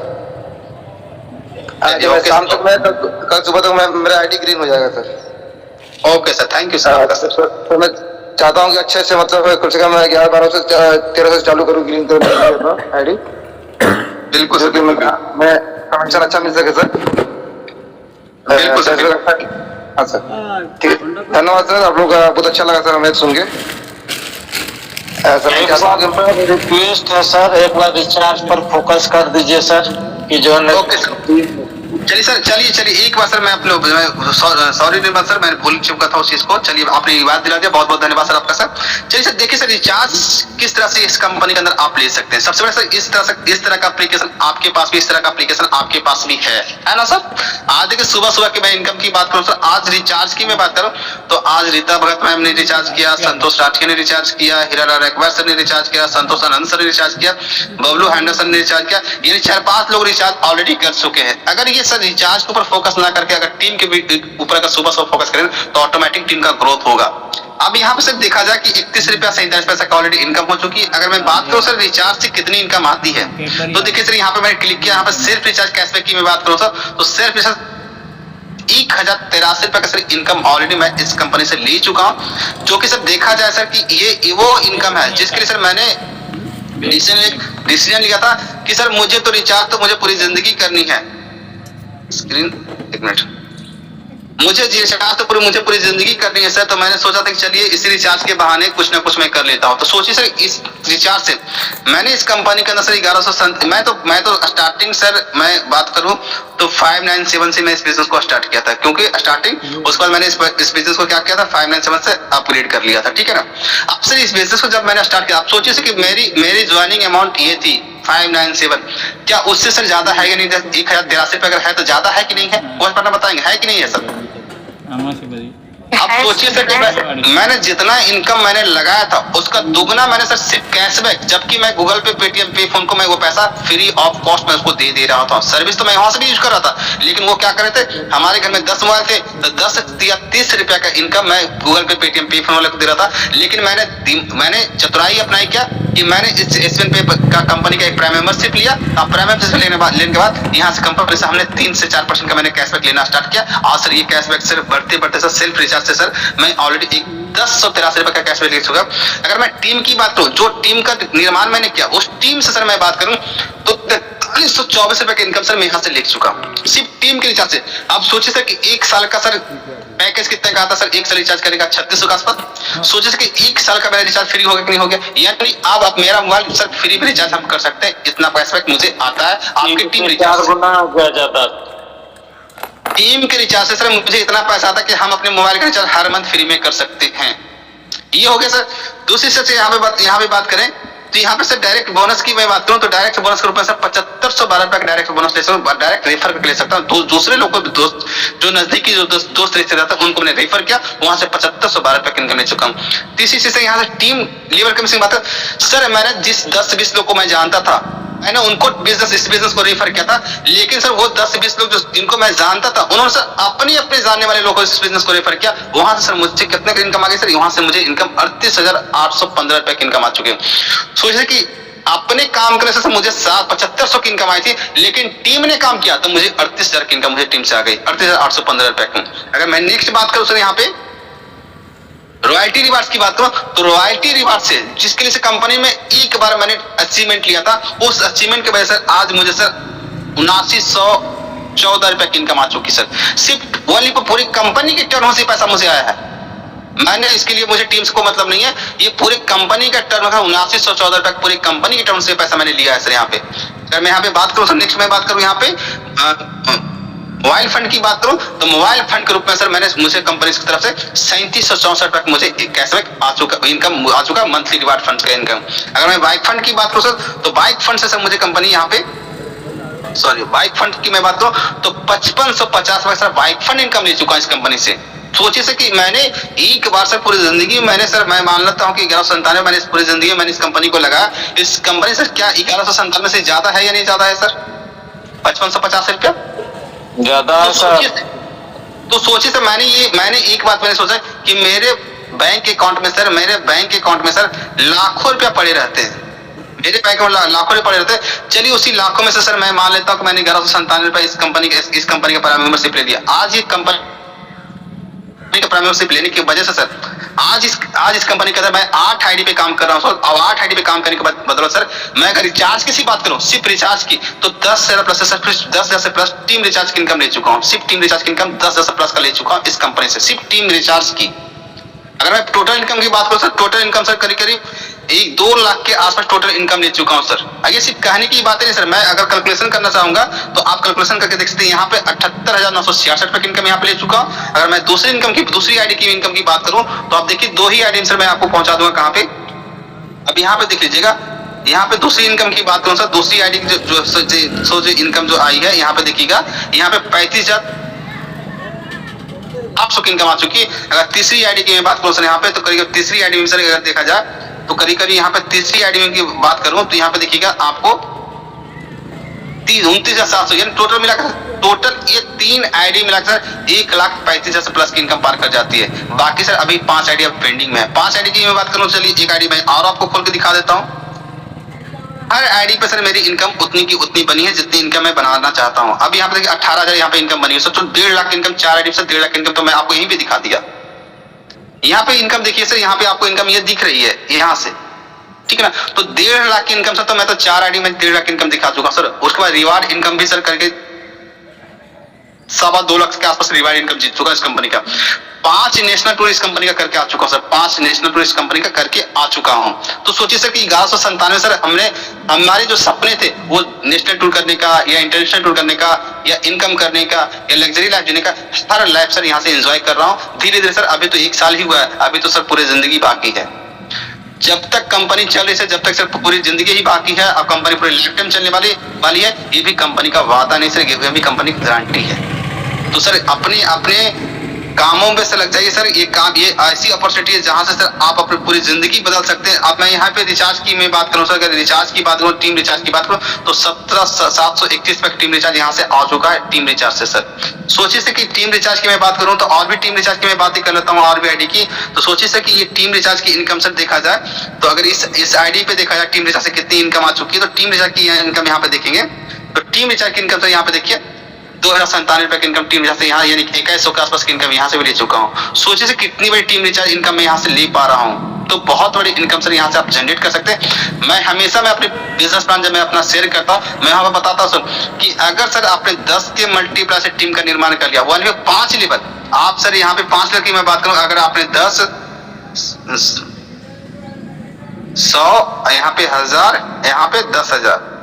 आज शाम तक मैं कल सुबह तक मेरा आईडी ग्रीन हो जाएगा sir. Okay sir, thank you sir. तो मैं चाहता हूँ कि अच्छे से, मतलब कम से कम 11-12 से 13 से चालू करूँ ग्रीन कर आईडी। बिल्कुल सर, मैं कनेक्शन अच्छा मिल सके सर। बिल्कुल सर। हाँ सर, ठीक है, धन्यवाद सर। आप लोग का बहुत अच्छा लगा सर हमें सुन के। रिक्वेस्ट है सर, एक बार रिचार्ज पर फोकस कर दीजिए सर, कि जो है। ओके सर, चलिए सर, चलिए एक बार सर, मैं अपने सॉरी निर्मल सर, मैंने भूल चुका था उस चीज को। चलिए आपने याद दिला दिया, बहुत बहुत धन्यवाद सर आपका सर। चलिए सर, देखिए सर, रिचार्ज किस तरह से इस कंपनी के अंदर आप ले सकते हैं। सबसे पहले सर इस तरह का एप्लीकेशन आपके पास भी, इस तरह का एप्लीकेशन आपके पास भी है ना सर। आज देखिए सुबह की मैं इनकम की बात करूँ सर, आज रिचार्ज की मैं बात करूँ तो आज रीता भगत मैम ने रिचार्ज किया, संतोष राठिया ने रिचार्ज किया, हीरा रैकवार सर ने रिचार्ज किया, संतोष आनंद सर ने रिचार्ज किया, बबलू हैंडरसन ने रिचार्ज किया। यानी 4-5 लोग रिचार्ज ऑलरेडी कर चुके हैं। अगर ये सर रिचार्ज के ऊपर फोकस ना करके अगर टीम के ऊपर अगर सुबह फोकस करें तो ऑटोमेटिक टीम का ग्रोथ होगा। अब यहाँ पे सर देखा जाए कि 31 रुपया 47 पैसा का ऑलरेडी इनकम हो चुकी है। अगर मैं बात करूँ सर रिचार्ज से कितनी इनकम आती है, तो देखिए सर यहाँ पे मैंने क्लिक किया, यहाँ पे सिर्फ रिचार्ज कैशबैक की मैं बात करूँ सर, तो सिर्फ 1083 रुपए का सर इनकम ऑलरेडी मैं इस कंपनी से ले चुका हूँ। जो कि सर देखा जाए सर कि ये वो इनकम है जिसके लिए सर मैंने डिसीजन लिया था कि सर मुझे तो रिचार्ज तो मुझे पूरी जिंदगी करनी है। स्क्रीन एक मिनट, मुझे रिचार्ज तो मुझे पूरी जिंदगी करनी है सर। तो मैंने सोचा था कि चलिए इसी रिचार्ज के बहाने कुछ ना कुछ मैं कर लेता हूँ। तो सोचिए सर, इस रिचार्ज से मैंने इस कंपनी के अंदर सर 1100 मैं तो स्टार्टिंग सर मैं बात करूँ तो 597 से मैं इस बिजनेस को स्टार्ट किया था, क्योंकि स्टार्टिंग उसके बाद मैंने इस बिजनेस को क्या किया था, 597 से अपग्रेड कर लिया था, ठीक है ना। अब सर इस बिजनेस को जब मैंने स्टार्ट किया, आप सोचिए सर कि मेरी ज्वाइनिंग अमाउंट ये थी 597, क्या उससे सर ज्यादा है या नहीं? 1083 रुपए अगर है तो ज्यादा है कि नहीं है, वो पता बताएंगे है कि नहीं है सर। अब सोचिए सर कि मैंने जितना इनकम मैंने लगाया था उसका दुगना मैंने सर सिर्फ कैशबैक, जबकि मैं गूगल पे, पेटीएम पे, फोन को मैं वो पैसा फ्री ऑफ कॉस्ट में उसको दे रहा था। सर्विस तो मैं वहां से भी यूज कर रहा था, लेकिन वो क्या कर रहे थे, हमारे घर में 10 मोबाइल थे तो 10 या 30 रुपया का इनकम मैं गूगल पे, पेटीएम पे, फोन वाले को दे रहा था। लेकिन मैंने चतुराई अपनाई क्या कि मैंने इस एसबीएन पे का कंपनी का एक प्राइम मेंबरशिप लिया। अब प्राइम मेंबरशिप लेने के बाद यहाँ से कंपनी से हमने 3 से 4% का मैंने कैशबैक लेना स्टार्ट किया। और सर ये कैशबैक सिर्फ बढ़ते सर सेल्फ रिचार्ज से सर मैं ऑलरेडी 1083 रुपए का कैशबैक ले चुका। अगर मैं टीम की बात करूं, जो टीम का निर्माण मैंने किया उस टीम से सर मैं बात करूं तो 4324 रुपए का इनकम सर मैं यहाँ से ले चुका सिर्फ टीम के रिचार्ज से। अब सोचिए सर कि 1 साल का सर पैकेज कितने का आता सर, 1 साल रिचार्ज करेगा 3600 के आसपास। सोचिए सर कि 1 साल का मेरा रिचार्ज फ्री हो गया कि नहीं हो गया, यानी अब आप मेरा मोबाइल सर फ्री में रिचार्ज हम कर सकते हैं। इतना कैशबैक मुझे आता है आपकी टीम रिचार्ज टीम के रिचार्ज से सर मुझे इतना पैसा आता कि हम अपने मोबाइल का रिचार्ज हर मंथ फ्री में कर सकते हैं। ये हो गया सर। दूसरी से यहाँ पे बात करें तो यहाँ पे सर डायरेक्ट बोनस की मैं बात करूँ तो डायरेक्ट बोनस के रूप में सर 7512 रुपए का डायरेक्ट बोनस ले सकता हूँ, डायरेक्ट रेफर करके ले सकता हूँ। दूसरे लोगों को जो नजदीकी जो दोस्त रिश्तेदार था उनको मैंने रेफर किया, वहां से 7512 रुपए इनकम ले चुका हूँ। तीसरी चीज यहाँ से टीम लीवर कमीशन बात सर, मैंने जिस 10-20 लोग को मैं जानता था मैंने उनको इस बिजनेस को रेफर किया था, लेकिन सर वो 10-20 लोग जिनको मैं जानता था उन्होंने सर अपने जानने वाले लोगों को इस बिजनेस को रेफर किया। वहां से सर मुझे कितने की इनकम आ गई सर, वहां से मुझे इनकम 38,815 रुपए की इनकम आ चुकी है। सोचिए कि अपने काम करने से मुझे 7500 की इनकम आई थी, लेकिन टीम ने काम किया तो मुझे 38,000 की इनकम मुझे टीम से आ गई, 38,815 रुपए की। अगर मैं नेक्स्ट बात करूं सर यहाँ पे रॉयल्टी रिवार्ड्स की बात करूं तो रॉयल्टी रिवार्ड से जिसके लिए कंपनी में एक बार मैंने अचीवमेंट लिया था, उस अचीवमेंट की वजह से आज मुझे सर 7914 रुपए की इनकम आ चुकी सर। सिर्फ ओनली पूरी कंपनी के टर्न से पैसा मुझे आया है। मैंने इसके लिए मुझे टीम्स को मतलब नहीं है, ये पूरे कंपनी का टर्म है 7914 तक पूरी कंपनी के टर्म से पैसा मैंने लिया है सर। यहाँ पे अगर मैं यहाँ पे बात करूँ सर, नेक्स्ट मैं बात करूँ यहाँ पे मोबाइल फंड की बात करूं तो मोबाइल फंड के रूप में सर मैंने मुझे कंपनी की तरफ से 3764 तक मुझे कैशबैक आ चुका, इनकम आ चुका मंथली रिवार्ड फंड का इनकम। अगर मैं बाइक फंड की बात करूं सर तो बाइक फंड से सर मुझे कंपनी यहाँ पे बाइक फंड की मैं बात करूं तो 5550 सर बाइक फंड इनकम ले चुका इस कंपनी से। सोचिए सर कि मैंने एक बार सर पूरी जिंदगी में मैंने सर मैं मान लेता हूँ कि 1197 मैंने पूरी जिंदगी में मैंने इस कंपनी को लगाया। इस कंपनी सर क्या 1197 से ज्यादा है या नहीं ज्यादा है सर 5550 रुपया ज्यादा सर। तो सोचिए सर मैंने एक बात मैंने सोचा कि मेरे बैंक अकाउंट में सर लाखों रुपया पड़े रहते हैं, मेरे बैंक में लाखों रुपए पड़े रहते हैं। चलिए उसी लाखों में से सर मैं मान लेता हूँ कि मैंने 1197 रुपए इस कंपनी का प्राइम मेंबरशिप ले लिया। आज ये कंपनी का प्राइम मेंबरशिप लेने की वजह से सर आज इस कंपनी के अंदर मैं 8 आईडी पे काम कर रहा हूँ सर। और 8 आईडी पे काम करने के बाद बदौलत सर मैं अगर रिचार्ज की बात करूँ सिर्फ रिचार्ज की तो 10,000 प्लस सर 10,000 से प्लस टीम रिचार्ज की इनकम ले चुका हूँ। सिर्फ टीम रिचार्ज की इनकम 10,000 प्लस का ले चुका हूँ इस कंपनी से, सिर्फ टीम रिचार्ज की। अगर मैं टोटल इनकम की बात करूं सर, टोटल इनकम सर करीब 1-2 लाख के आसपास टोटल इनकम ले चुका हूं सर। ये सिर्फ कहने की बात नहीं सर, मैं अगर कैलकुलेशन करना चाहूंगा तो आप कैलकुलेशन करके देख सकते हैं। यहाँ पे 78,966 रुपए की इनकम यहाँ पे ले चुका हूं। अगर मैं दूसरी आईडी की इनकम की बात करूं तो आप देखिए 2 ही आईडी सर मैं आपको पहुंचा दूंगा कहाँ पे। अब यहाँ पे देख लीजिएगा, यहाँ पे दूसरी इनकम की बात करूं सर, दूसरी आईडी की जो इनकम जो आई है यहाँ पे देखिएगा, यहाँ पे 35,000 आप की इनकम आ चुकी है। अगर तीसरी आईडी की मैं बात करूं सर यहाँ पे तो करीब तीसरी आईडी में सर अगर देखा जाए तो करीब यहाँ पे तीसरी आईडी में की बात करूं तो यहाँ पे देखिएगा आपको 29,700 यानी टोटल मिलाकर टोटल ये 3 आईडी मिलाकर 1,35,000 प्लस की इनकम पार कर जाती है। बाकी सर अभी 5 आईडी अब पेंडिंग में है। 5 आईडी की मैं बात करूं, चलिए एक आईडी में और आपको खोल के दिखा देता हूँ। हर आईडी पे सर मेरी इनकम उतनी की उतनी बनी है जितनी इनकम मैं बनाना चाहता हूँ। अब यहाँ पे देखिए 18,000 यहाँ पे इनकम बनी है सर, तो 1.5 लाख इनकम 4 आईडी से 1.5 लाख इनकम तो मैं आपको यहीं पे दिखा दिया। यहाँ पे इनकम देखिए सर, यहाँ पे आपको इनकम ये दिख रही है यहाँ से, ठीक है ना। तो 1.5 लाख की इनकम सर तो मैं तो 4 आईडी में 1.5 लाख इनकम दिखा चुका सर। उसके बाद रिवार्ड इनकम भी सर करके 2.25 लाख के आसपास रिवार्ड इनकम जीत चुका इस कंपनी का। 5 नेशनल टूर इस कंपनी का करके आ चुका हूं सर, 5 नेशनल टूर इस कंपनी का करके आ चुका हूं। तो सोचिए सर कि 1197 सर हमारे जो सपने थे वो नेशनल टूर करने का या इंटरनेशनल टूर करने का या इनकम करने का या लग्जरी लाइफ जीने का, हर लाइफ सर यहाँ से एंजॉय कर रहा हूँ धीरे धीरे सर। अभी तो 1 साल ही हुआ है, अभी तो सर पूरी जिंदगी बाकी है। जब तक कंपनी चल रही है, जब तक सर पूरी जिंदगी ही बाकी है, अब कंपनी पूरी लाइफ टाइम चलने वाली है, ये भी कंपनी का वादा नहीं सर, ये भी कंपनी की गारंटी है। तो सर अपने कामों में से लग जाइए सर। ये ऐसी अपॉर्चुनिटी है जहां से सर आप अपनी पूरी जिंदगी बदल सकते हैं। अब मैं यहाँ पे रिचार्ज की मैं बात करूं सर, अगर रिचार्ज की बात करूं, टीम रिचार्ज की बात करूं तो 17,731 तक टीम रिचार्ज यहाँ से आ चुका है टीम रिचार्ज से सर। सोचिए सर कि टीम रिचार्ज की मैं बात करूं तो और भी टीम रिचार्ज की मैं बात ही कर लेता हूँ और भी आईडी की। तो सोचिए सर कि ये टीम रिचार्ज की इनकम सर देखा जाए तो अगर इस आईडी पे देखा जाए टीम रिचार्ज से कितनी इनकम आ चुकी है, तो टीम रिचार्ज की इनकम यहाँ पे देखेंगे तो टीम रिचार्ज की इनकम सर यहाँ पे देखिए 2,097 रुपए की इनकम टीम रिचार्ज से यहाँ यानी 2100 के आसपास की इनकम यहाँ से भी ले चुका हूँ। सोचिए से कितनी बड़ी टीम रिचार्ज इनकम मैं यहाँ से ले पा रहा हूँ। तो बहुत बड़ी इनकम सर यहाँ से आप जनरेट कर सकते हैं। मैं हमेशा अपने बिजनेस प्लान जब मैं अपना शेयर करता हूँ मैं वहाँ पर बताता हूँ सर कि अगर सर आपने 10 के मल्टीप्लाई से टीम का निर्माण कर लिया 1 में 5 लेवल, आप सर यहाँ पे 5 लेवल की मैं बात करूँ, अगर आपने 10 100 यहाँ पे 1000 यहाँ पे 10,000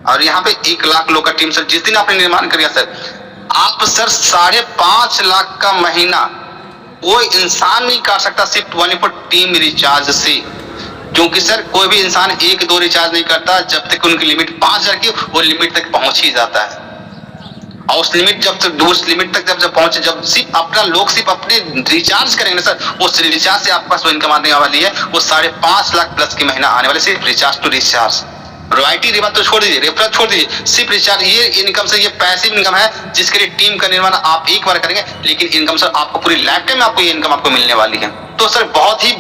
और यहाँ पे 1 लाख लोग का टीम सर जिस दिन आपने निर्माण कर लिया सर, आप सर 5.5 लाख का महीना कोई इंसान नहीं काट सकता सिर्फ 24 टीम रिचार्ज से। क्योंकि सर कोई भी इंसान 1-2 रिचार्ज नहीं करता जब तक उनकी लिमिट 5,000 की वो लिमिट तक पहुंच ही जाता है। और उस लिमिट उस लिमिट तक जब पहुंचे, जब सिर्फ अपना लोग सिर्फ अपने रिचार्ज करेंगे सर, उस रिचार्ज से आपके पास वो इनकम आने वाली है वो 5.5 लाख प्लस की महीना आने वाले सिर्फ रिचार्ज टू रिचार्ज। रॉयल्टी रिबा तो छोड़ दीजिए, रेफरल छोड़ दीजिए, सिर्फ रिचार्ज ये इनकम से, ये पैसिव इनकम है जिसके लिए टीम का निर्माण आप एक बार करेंगे, लेकिन इनकम सर आपको पूरी लाइफ टाइम आपको ये इनकम आपको मिलने वाली है। तो सर बहुत ही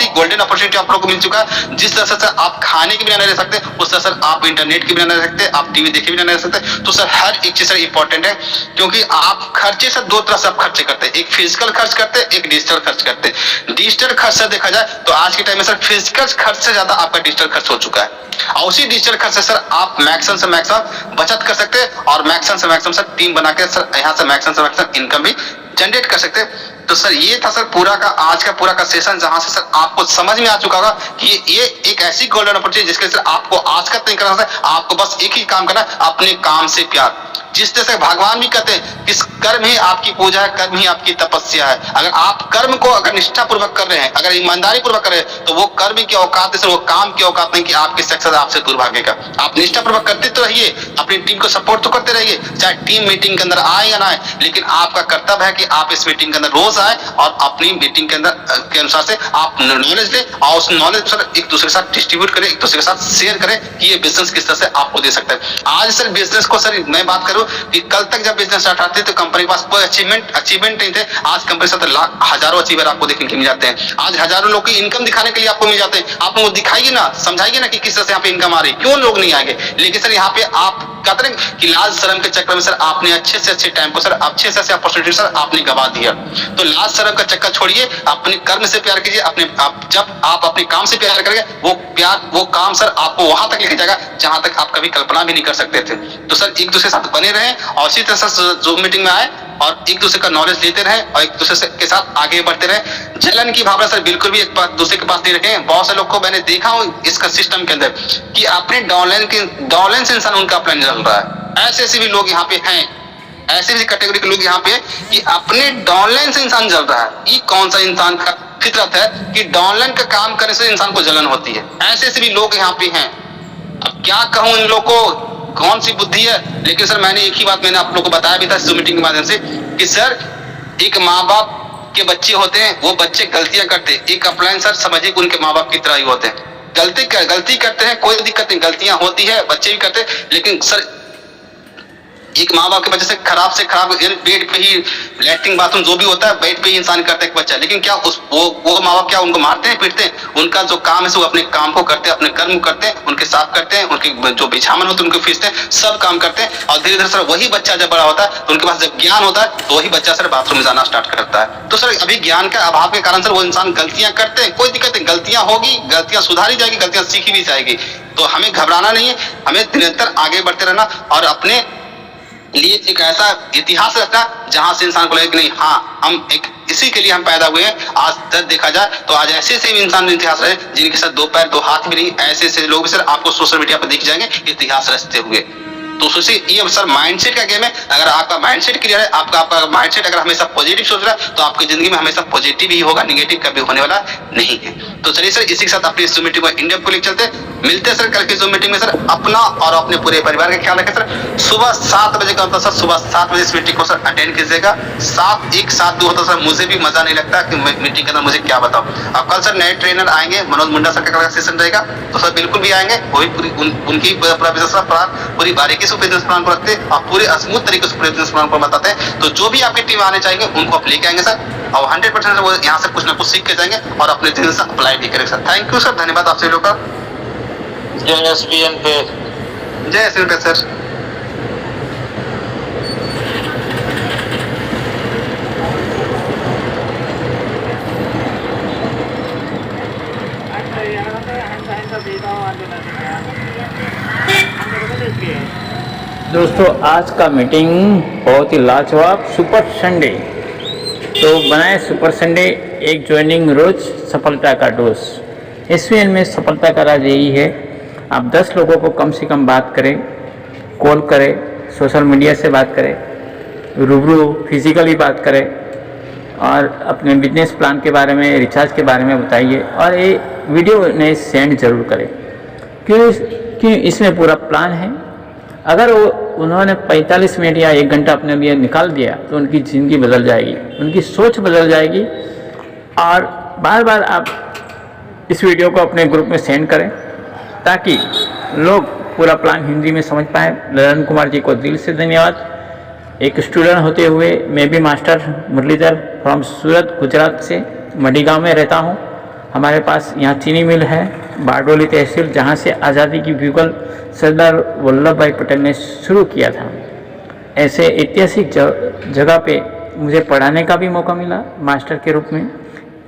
गोल्डन अपॉर्चुनिटी आप लोगों को मिल चुका है। जिस तरह से सर आप खाने के बिना नहीं रह सकते, उस तरह सर आप इंटरनेट के बिना नहीं रह सकते, आप टीवी देखे बिना नहीं रह सकते। तो सर हर एक चीज सर इंपॉर्टेंट है, क्योंकि आप खर्चे सर 2 तरह से आप खर्चे करते हैं, एक फिजिकल खर्च करते हैं, एक डिजिटल खर्च करते हैं। डिजिटल खर्च से देखा जाए तो आज के टाइम में सर फिजिकल खर्च से ज्यादा आपका डिजिटल खर्च हो चुका है। और उसी डिजिटल खर्च से सर आप मैक्सिमम से मैक्सिमम बचत कर सकते हैं और मैक्सिमम से मैक्सिमम सर टीम बना के सर यहाँ से मैक्सिमम से मैक्सिमम इनकम भी जनरेट कर सकते हैं। तो सर ये था सर पूरा का आज का पूरा का सेशन, जहां से सर आपको समझ में आ चुका होगा कि ये एक ऐसी गोल्डन अपॉर्चुनिटी जिसके सर आपको आज का नहीं करना है, आपको बस एक ही काम करना है, अपने काम से प्यार। जिस तरह से भगवान भी कहते हैं कि कर्म ही आपकी पूजा है, कर्म ही आपकी तपस्या है। अगर आप कर्म को अगर निष्ठा पूर्वक कर रहे हैं, अगर ईमानदारी पूर्वक कर रहे हैं, तो वो कर्म की औकात है सर, वो काम की औकात नहीं कि आपकी सक्सेस आपसे दूर भागेगा। आप निष्ठा पूर्वक करते तो रहिए, अपनी टीम को सपोर्ट तो करते रहिए, चाहे टीम मीटिंग के अंदर आए या ना आए, लेकिन आपका कर्तव्य है कि आप इस मीटिंग के अंदर रोज आए और अपनी मीटिंग के अंदर के अनुसार से आप नॉलेज लें और उस नॉलेज सर एक दूसरे के साथ डिस्ट्रीब्यूट करें, एक दूसरे के साथ शेयर करें कि ये बिजनेस किस तरह से आपको दे सकता है। आज सर बिजनेस को सर मैं बात करूं कि कल तक जब बिजनेस स्टार्ट आते तो कंपनी के पास कोई अचीवमेंट नहीं थे। आज कंपनी से लाख हजारों अचीवर आपको देखने को मिल जाते हैं। आज हजारों लोग की इनकम दिखाने के लिए आपको मिल जाते हैं। आप लोग दिखाइए ना, समझाइए ना कि किस तरह से यहाँ पे इनकम आ रही है, क्यों लोग नहीं आएंगे। लेकिन सर यहाँ पे आप कहते हैं कि लाज शर्म के चक्कर में सर आपने अच्छे से अच्छे टाइम को सर अच्छे से अच्छे अपॉर्चुनिटी सर आपने गवा दिया। तो लाज शर्म का चक्कर छोड़िए, अपने कर्म से प्यार कीजिए। जब आप अपने काम से प्यार करेंगे वो काम सर आपको वहां तक लेके जाएगा जहां तक आप कभी कल्पना भी नहीं कर सकते थे। तो सर एक दूसरे के साथ बने रहें और इसी तरह से जूम मीटिंग में आए और एक दूसरे का नॉलेज लेते रहे और एक दूसरे के साथ आगे बढ़ते रहे। जलन की भावना सर बिल्कुल भी एक बात दूसरे के पास नहीं रखें। बहुत से लोग को मैंने देखा हूँ इसका सिस्टम के अंदर कि अपने डाउनलाइन से इंसान उनका प्लान चल रहा है। ऐसे भी लोग यहाँ पे हैं, ऐसे भी कैटेगरी के लोग यहाँ पे कि अपने डाउनलाइन से इंसान जल रहा है। ये कौन सा इंसान का फितरत है कि डाउनलाइन का काम करने से इंसान को जलन होती है। ऐसे भी लोग यहाँ पे हैं। अब क्या कहूँ इन लोग को, कौन सी बुद्धि है। लेकिन सर मैंने एक ही बात मैंने आप लोग को बताया भी था इस मीटिंग के माध्यम से कि सर एक माँ बाप के बच्चे होते हैं, वो बच्चे गलतियां करते हैं। एक अपलाइन सर समझिए कि उनके माँ बाप की तरह ही होते हैं। गलती करते हैं, कोई दिक्कत नहीं, गलतियां होती है, बच्चे भी करते हैं। लेकिन सर एक माँ बाप के बच्चे से खराब बेड पे ही लैट्रिन बाथरूम जो भी होता है बेड पे ही इंसान करता है एक बच्चा। लेकिन क्या वो माँ बाप क्या उनको मारते हैं पीटते हैं? उनका जो काम है वो अपने काम को करते हैं, अपने कर्म करते हैं, उनके साफ करते हैं, उनके जो बिछावन होते हैं उनको फीसते हैं, सब काम करते हैं। और धीरे धीरे सर वही बच्चा जब बड़ा होता है तो उनके पास जब ज्ञान होता है तो वही बच्चा सर बाथरूम में जाना स्टार्ट करता है। तो सर अभी ज्ञान के अभाव के कारण सर वो इंसान गलतियां करते हैं। कोई दिक्कत नहीं, गलतियां होगी, गलतियां सुधारी जाएगी, गलतियां सीखी भी जाएगी। तो हमें घबराना नहीं है, हमें निरंतर आगे बढ़ते रहना और अपने लिए एक ऐसा इतिहास रखना जहां से इंसान को लगे कि नहीं, हाँ हम एक इसी के लिए हम पैदा हुए हैं। आज तक देखा जाए तो आज ऐसे भी इंसान इतिहास रहे जिनके साथ 2 पैर 2 हाथ भी नहीं, ऐसे लोग भी सर आपको सोशल मीडिया पर दिख जाएंगे इतिहास रचते हुए। तो सोचिए ये सर माइंडसेट का गेम है। अगर आपका माइंडसेट क्लियर है, आपका माइंडसेट अगर हमेशा पॉजिटिव सोच रहा है तो आपकी जिंदगी में हमेशा पॉजिटिव ही होगा, नेगेटिव कभी होने वाला नहीं है। तो चलिए सर इसी के साथ अपनी इस मीटिंग को इंडिया को लेकर चलते मिलते हैं सर कल की जूम मीटिंग में। सर अपना और अपने पूरे परिवार का ख्याल रखें सर। सुबह 7 बजे का होता सर, सुबह 7 बजे इस मीटिंग को सर अटेंड कीजिएगा। 7-1-7-2 होता सर, मुझे भी मजा नहीं लगता कि मीटिंग के अंदर मुझे क्या बताओ। अब कल सर नए ट्रेनर आएंगे, मनोज मुंडा सर का सेशन रहेगा तो सर बिल्कुल भी आएंगे, वो भी पूरी उनकी पूरा बिजनेस प्लान पूरी बारीकी से बिजनेस प्लान को रखते हैं और पूरे स्मूथ तरीके से बिजनेस प्लान को बताते हैं। तो जो भी आपकी टीम आने चाहेंगे उनको आप लेके आएंगे सर और 100% वो यहाँ से कुछ ना कुछ सीख के जाएंगे और अपने दिन से अप्लाई भी करेंगे सर। थैंक यू सर, धन्यवाद आप सभी लोग का। जय एसबीएन पे, जय एसबीएन पे सर। दोस्तों आज का मीटिंग बहुत ही लाजवाब, सुपर संडे। तो बनाए सुपर संडे, एक ज्वाइनिंग रोज सफलता का डोज। एसबीएन में सफलता का राज यही है, आप 10 लोगों को कम से कम बात करें, कॉल करें, सोशल मीडिया से बात करें, रूबरू फिजिकली बात करें और अपने बिजनेस प्लान के बारे में, रिचार्ज के बारे में बताइए और ये वीडियो उन्हें सेंड जरूर करें। क्यों इसमें पूरा प्लान है। अगर उन्होंने 45 मिनट या 1 घंटा अपने लिए निकाल दिया तो उनकी ज़िंदगी बदल जाएगी, उनकी सोच बदल जाएगी। और बार बार आप इस वीडियो को अपने ग्रुप में सेंड करें ताकि लोग पूरा प्लान हिंदी में समझ पाएँ। ललन कुमार जी को दिल से धन्यवाद। एक स्टूडेंट होते हुए मैं भी मास्टर मुरलीधर फ्रॉम सूरत गुजरात से मडी गाँव में रहता हूँ। हमारे पास यहाँ चीनी मिल है, बारडोली तहसील, जहाँ से आज़ादी की बिगुल सरदार वल्लभ भाई पटेल ने शुरू किया था। ऐसे ऐतिहासिक जगह पे मुझे पढ़ाने का भी मौका मिला मास्टर के रूप में।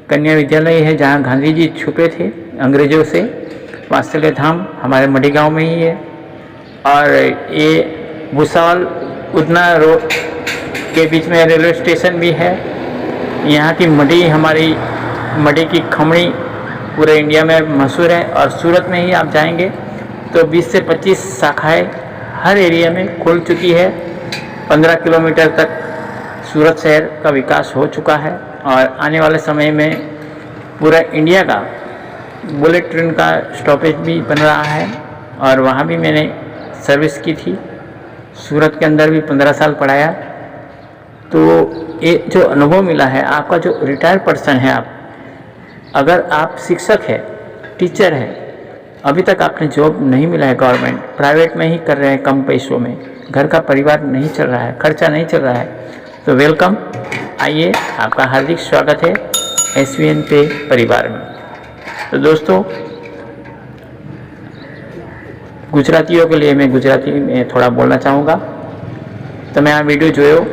कन्या विद्यालय है जहाँ गांधी जी छुपे थे अंग्रेज़ों से, वात्सल्य धाम हमारे मडी गांव में ही है। और ये भूसावल उदना रोड के बीच में रेलवे स्टेशन भी है यहाँ की मडी, हमारी मडी की खमणी पूरे इंडिया में मशहूर है। और सूरत में ही आप जाएंगे तो 20 से 25 शाखाएँ हर एरिया में खुल चुकी है। 15 किलोमीटर तक सूरत शहर का विकास हो चुका है और आने वाले समय में पूरा इंडिया का बुलेट ट्रेन का स्टॉपेज भी बन रहा है। और वहाँ भी मैंने सर्विस की थी, सूरत के अंदर भी 15 साल पढ़ाया। तो ये जो अनुभव मिला है, आपका जो रिटायर्ड पर्सन है, आप अगर आप शिक्षक है, टीचर है, अभी तक आपने जॉब नहीं मिला है गवर्नमेंट, प्राइवेट में ही कर रहे हैं कम पैसों में, घर का परिवार नहीं चल रहा है, खर्चा नहीं चल रहा है, तो वेलकम, आइए, आपका हार्दिक स्वागत है SVN पे परिवार में। तो दोस्तों, गुजरातीयों के लिए मैं गुजराती में थोड़ा बोलना चाहूँगा। તમે આ વિડીયો જોયો,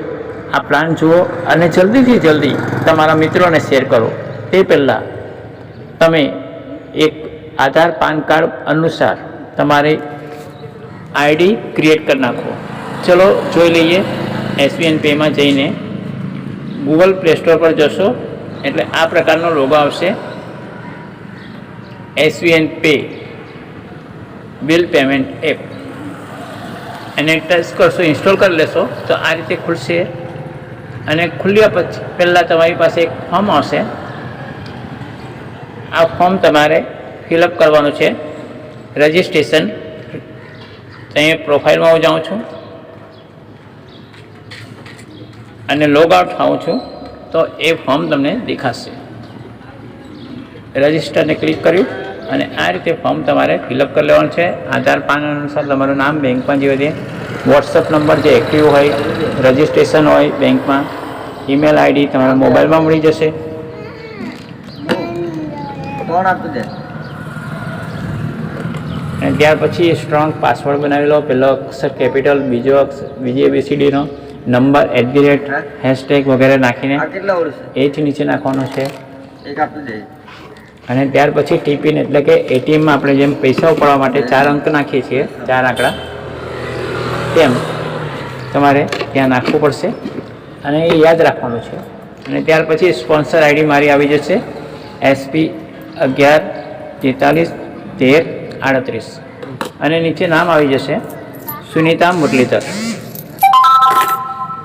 આ પ્લાન જુઓ અને જલ્દીથી જલ્દી તમારા મિત્રોને શેર કરો। તે પહેલાં તમે એક આધાર પાન કાર્ડ અનુસાર તમારી આઈડી ક્રિએટ કરી નાખો। ચલો જોઈ લઈએ। SVN પેમાં જઈને ગૂગલ પ્લે સ્ટોર પર જશો એટલે આ પ્રકારનો લોગો આવશે, SVN pay bill payment app, અને ટચ કરશો, ઇન્સ્ટોલ કરી લેશો તો આ રીતે ખુલશે। અને ખુલ્યા પછી પહેલાં તમારી પાસે એક ફોર્મ આવશે। આ ફોર્મ તમારે ફિલઅપ કરવાનું છે, રજિસ્ટ્રેશન। અહીં પ્રોફાઇલમાં હું જાઉં છું અને લોગ આઉટ થાઉં છું તો એ ફોર્મ તમને દેખાશે। રજિસ્ટરને ક્લિક કર્યું અને આ રીતે ફોર્મ તમારે ફિલઅપ કરી લેવાનું છે। આધાર પાન અનુસાર તમારું નામ, બેંકમાં જે હોય, વોટ્સઅપ નંબર જે એક્ટિવ હોય, રજિસ્ટ્રેશન હોય બેંકમાં, ઈમેલ આઈડી તમારા મોબાઈલમાં મળી જશે। અને ત્યાર પછી સ્ટ્રોંગ પાસવર્ડ બનાવી લો। પહેલો અક્ષર કેપિટલ, બીજો અક્ષર, બીજી ABCDનો નંબર, @ વગેરે નાખીને એ જ નીચે નાખવાનો છે। અને ત્યાર પછી ટીપીન એટલે કે ATMમાં આપણે જેમ પૈસા ઉપાડવા માટે 4 અંક નાખીએ છીએ, 4 આંકડા, તેમ તમારે ત્યાં નાખવું પડશે અને એ યાદ રાખવાનું છે। અને ત્યાર પછી સ્પોન્સર આઈડી મારી આવી જશે, SP 11431338, અને નીચે નામ આવી જશે સુનિતા મુરલીધર।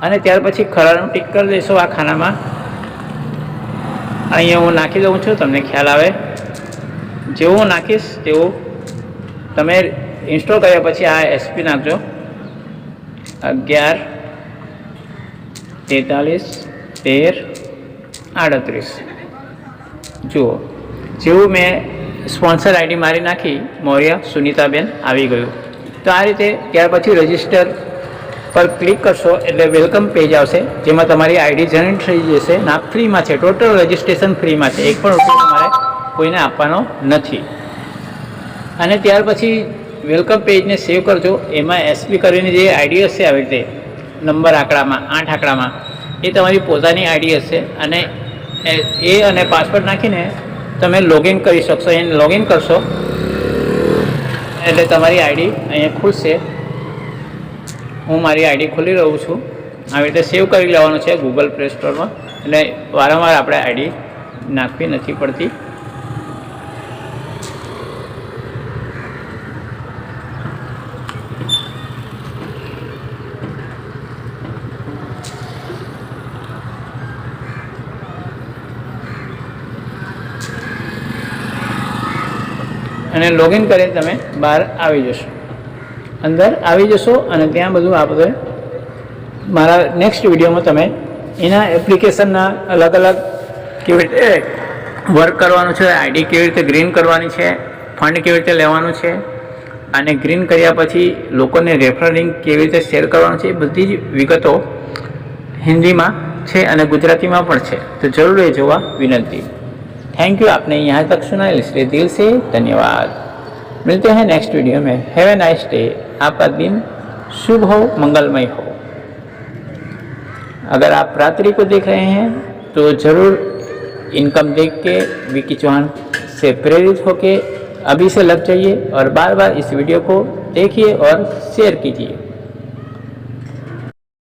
અને ત્યાર પછી ખરાનું ટીક કરી દઈશું આ ખાનામાં। અહીંયા હું નાખી દઉં છું, તમને ખ્યાલ આવે। જેવું હું નાખીશ તેવું તમે ઇન્સ્ટોલ કર્યા પછી આ SP નાખજો, 11431338। જુઓ, જેવું મેં સ્પોન્સર આઈડી મારી નાખી, મૌર્ય સુનિતાબેન આવી ગયું। તો આ રીતે ત્યાર પછી રજિસ્ટર પર ક્લિક કરશો એટલે વેલકમ પેજ આવશે, જેમાં તમારી આઈડી જનરેટ થઈ જશે। ના ફ્રીમાં છે, ટોટલ રજિસ્ટ્રેશન ફ્રીમાં છે, 1 પણ રૂપિયો તમારે કોઈને આપવાનો નથી। અને ત્યાર પછી વેલકમ પેજને સેવ કરજો। એમાં SP કરીને જે આઈડી હશે આવી રીતે નંબર આંકડામાં, 8 આંકડામાં, એ તમારી પોતાની આઈડી હશે। અને એ અને પાસવર્ડ નાખીને તમે લોગિન કરી શકશો। એને લોગિન કરશો એટલે તમારી આઈડી અહીંયા ખુલશે। હું મારી આઈડી ખોલી રહ્યું છું, આવી રીતે સેવ કરી લેવાનું છે ગૂગલ પ્લે સ્ટોરમાં, એટલે વારંવાર આપણે આઈડી નાખવી નથી પડતી। અને લોગિન કરી તમે બહાર આવી જશો, અંદર આવી જશો અને ત્યાં બધું આપણે મારા નેક્સ્ટ વિડીયોમાં તમે એના એપ્લિકેશનના અલગ અલગ કેવી રીતે વર્ક કરવાનું છે, આઈડી કેવી રીતે ગ્રીન કરવાની છે, ફંડ કેવી રીતે લેવાનું છે, અને ગ્રીન કર્યા પછી લોકોને રેફરલિંગ કેવી રીતે શેર કરવાનું છે, એ બધી જ વિગતો હિન્દીમાં છે અને ગુજરાતીમાં પણ છે। તો જરૂર એ જોવા વિનંતી। थैंक यू, आपने यहाँ तक सुना, इसलिए दिल से धन्यवाद। मिलते हैं नेक्स्ट वीडियो में। Have a nice day. आपका दिन शुभ हो, मंगलमय हो। अगर आप रात्रि को देख रहे हैं तो ज़रूर इनकम देख के विकी चौहान से प्रेरित होके अभी से लग जाइए और बार बार इस वीडियो को देखिए और शेयर कीजिए।